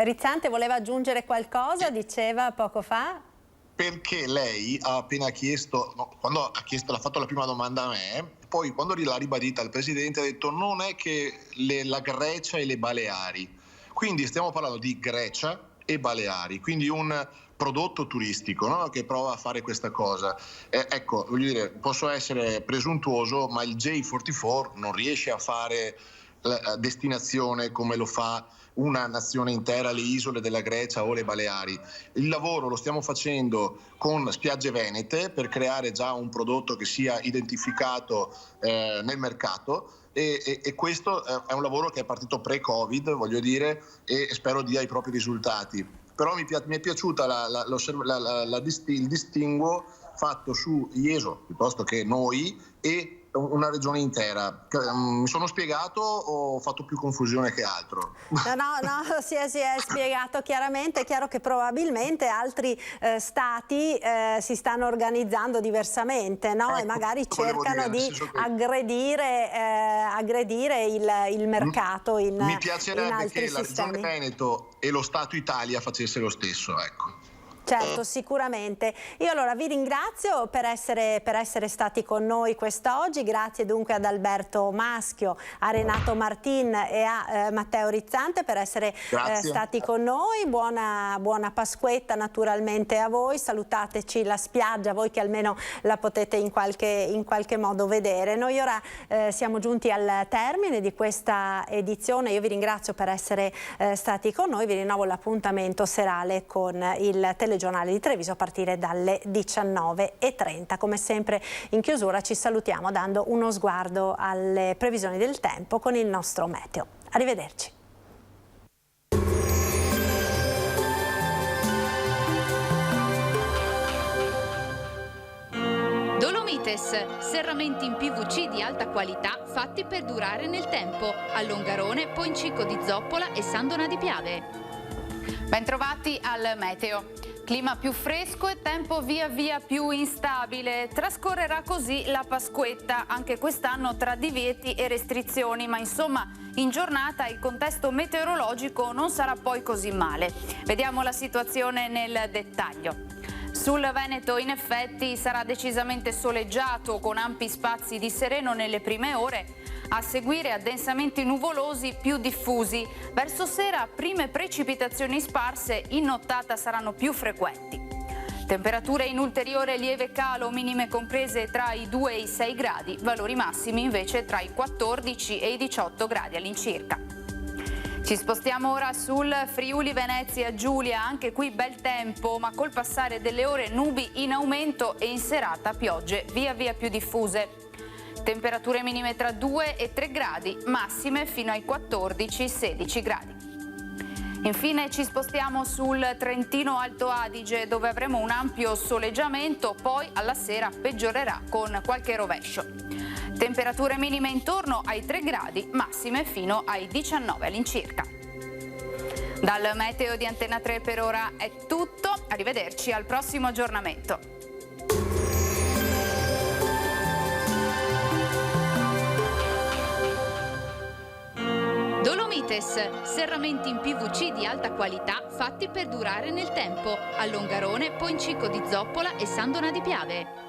S1: Rizzante voleva aggiungere qualcosa, diceva poco fa?
S14: Perché lei ha appena chiesto, quando l'ha fatto la prima domanda a me, poi quando l'ha ribadita il Presidente ha detto non è che la Grecia e le Baleari, quindi stiamo parlando di Grecia e Baleari, quindi un prodotto turistico, no? Che prova a fare questa cosa. Ecco, voglio dire, posso essere presuntuoso, ma il J44 non riesce a fare destinazione come lo fa una nazione intera, le isole della Grecia o le Baleari. Il lavoro lo stiamo facendo con Spiagge Venete per creare già un prodotto che sia identificato nel mercato e questo è un lavoro che è partito pre-Covid, voglio dire, e spero dia i propri risultati. Però mi è piaciuta il distinguo fatto su Jesolo piuttosto che noi e una regione intera. Mi sono spiegato o ho fatto più confusione che altro?
S1: No, si è spiegato chiaramente. È chiaro che probabilmente altri stati si stanno organizzando diversamente, no?
S14: Ecco,
S1: e magari cercano di aggredire il mercato
S14: mi piacerebbe
S1: in altri
S14: che la
S1: sistemi.
S14: Regione Veneto e lo Stato Italia facesse lo stesso, ecco.
S1: Certo, sicuramente. Io allora vi ringrazio per essere stati con noi quest'oggi, grazie dunque ad Alberto Maschio, a Renato Martin e a Matteo Rizzante per essere stati con noi. Buona Pasquetta naturalmente a voi, salutateci la spiaggia, voi che almeno la potete in qualche modo vedere. Noi ora siamo giunti al termine di questa edizione, io vi ringrazio per essere stati con noi, vi rinnovo l'appuntamento serale con il telegiornale di Treviso a partire dalle 19:30. Come sempre in chiusura ci salutiamo dando uno sguardo alle previsioni del tempo con il nostro meteo. Arrivederci.
S16: Dolomites, serramenti in PVC di alta qualità fatti per durare nel tempo a Longarone, Poncico di Zoppola e San Donà di Piave.
S17: Bentrovati al meteo. Clima più fresco e tempo via via più instabile. Trascorrerà così la Pasquetta, anche quest'anno tra divieti e restrizioni, ma insomma in giornata il contesto meteorologico non sarà poi così male. Vediamo la situazione nel dettaglio. Sul Veneto in effetti sarà decisamente soleggiato con ampi spazi di sereno nelle prime ore, a seguire addensamenti nuvolosi più diffusi. Verso sera prime precipitazioni sparse, in nottata saranno più frequenti. Temperature in ulteriore lieve calo, minime comprese tra i 2 e i 6 gradi, valori massimi invece tra i 14 e i 18 gradi all'incirca. Ci spostiamo ora sul Friuli Venezia Giulia, anche qui bel tempo, ma col passare delle ore nubi in aumento e in serata piogge via via più diffuse. Temperature minime tra 2 e 3 gradi, massime fino ai 14-16 gradi. Infine ci spostiamo sul Trentino Alto Adige, dove avremo un ampio soleggiamento, poi alla sera peggiorerà con qualche rovescio. Temperature minime intorno ai 3 gradi, massime fino ai 19 all'incirca. Dal meteo di Antena 3 per ora è tutto, arrivederci al prossimo aggiornamento.
S16: Dolomites, serramenti in PVC di alta qualità fatti per durare nel tempo a Longarone, Poncico di Zoppola e San Donà di Piave.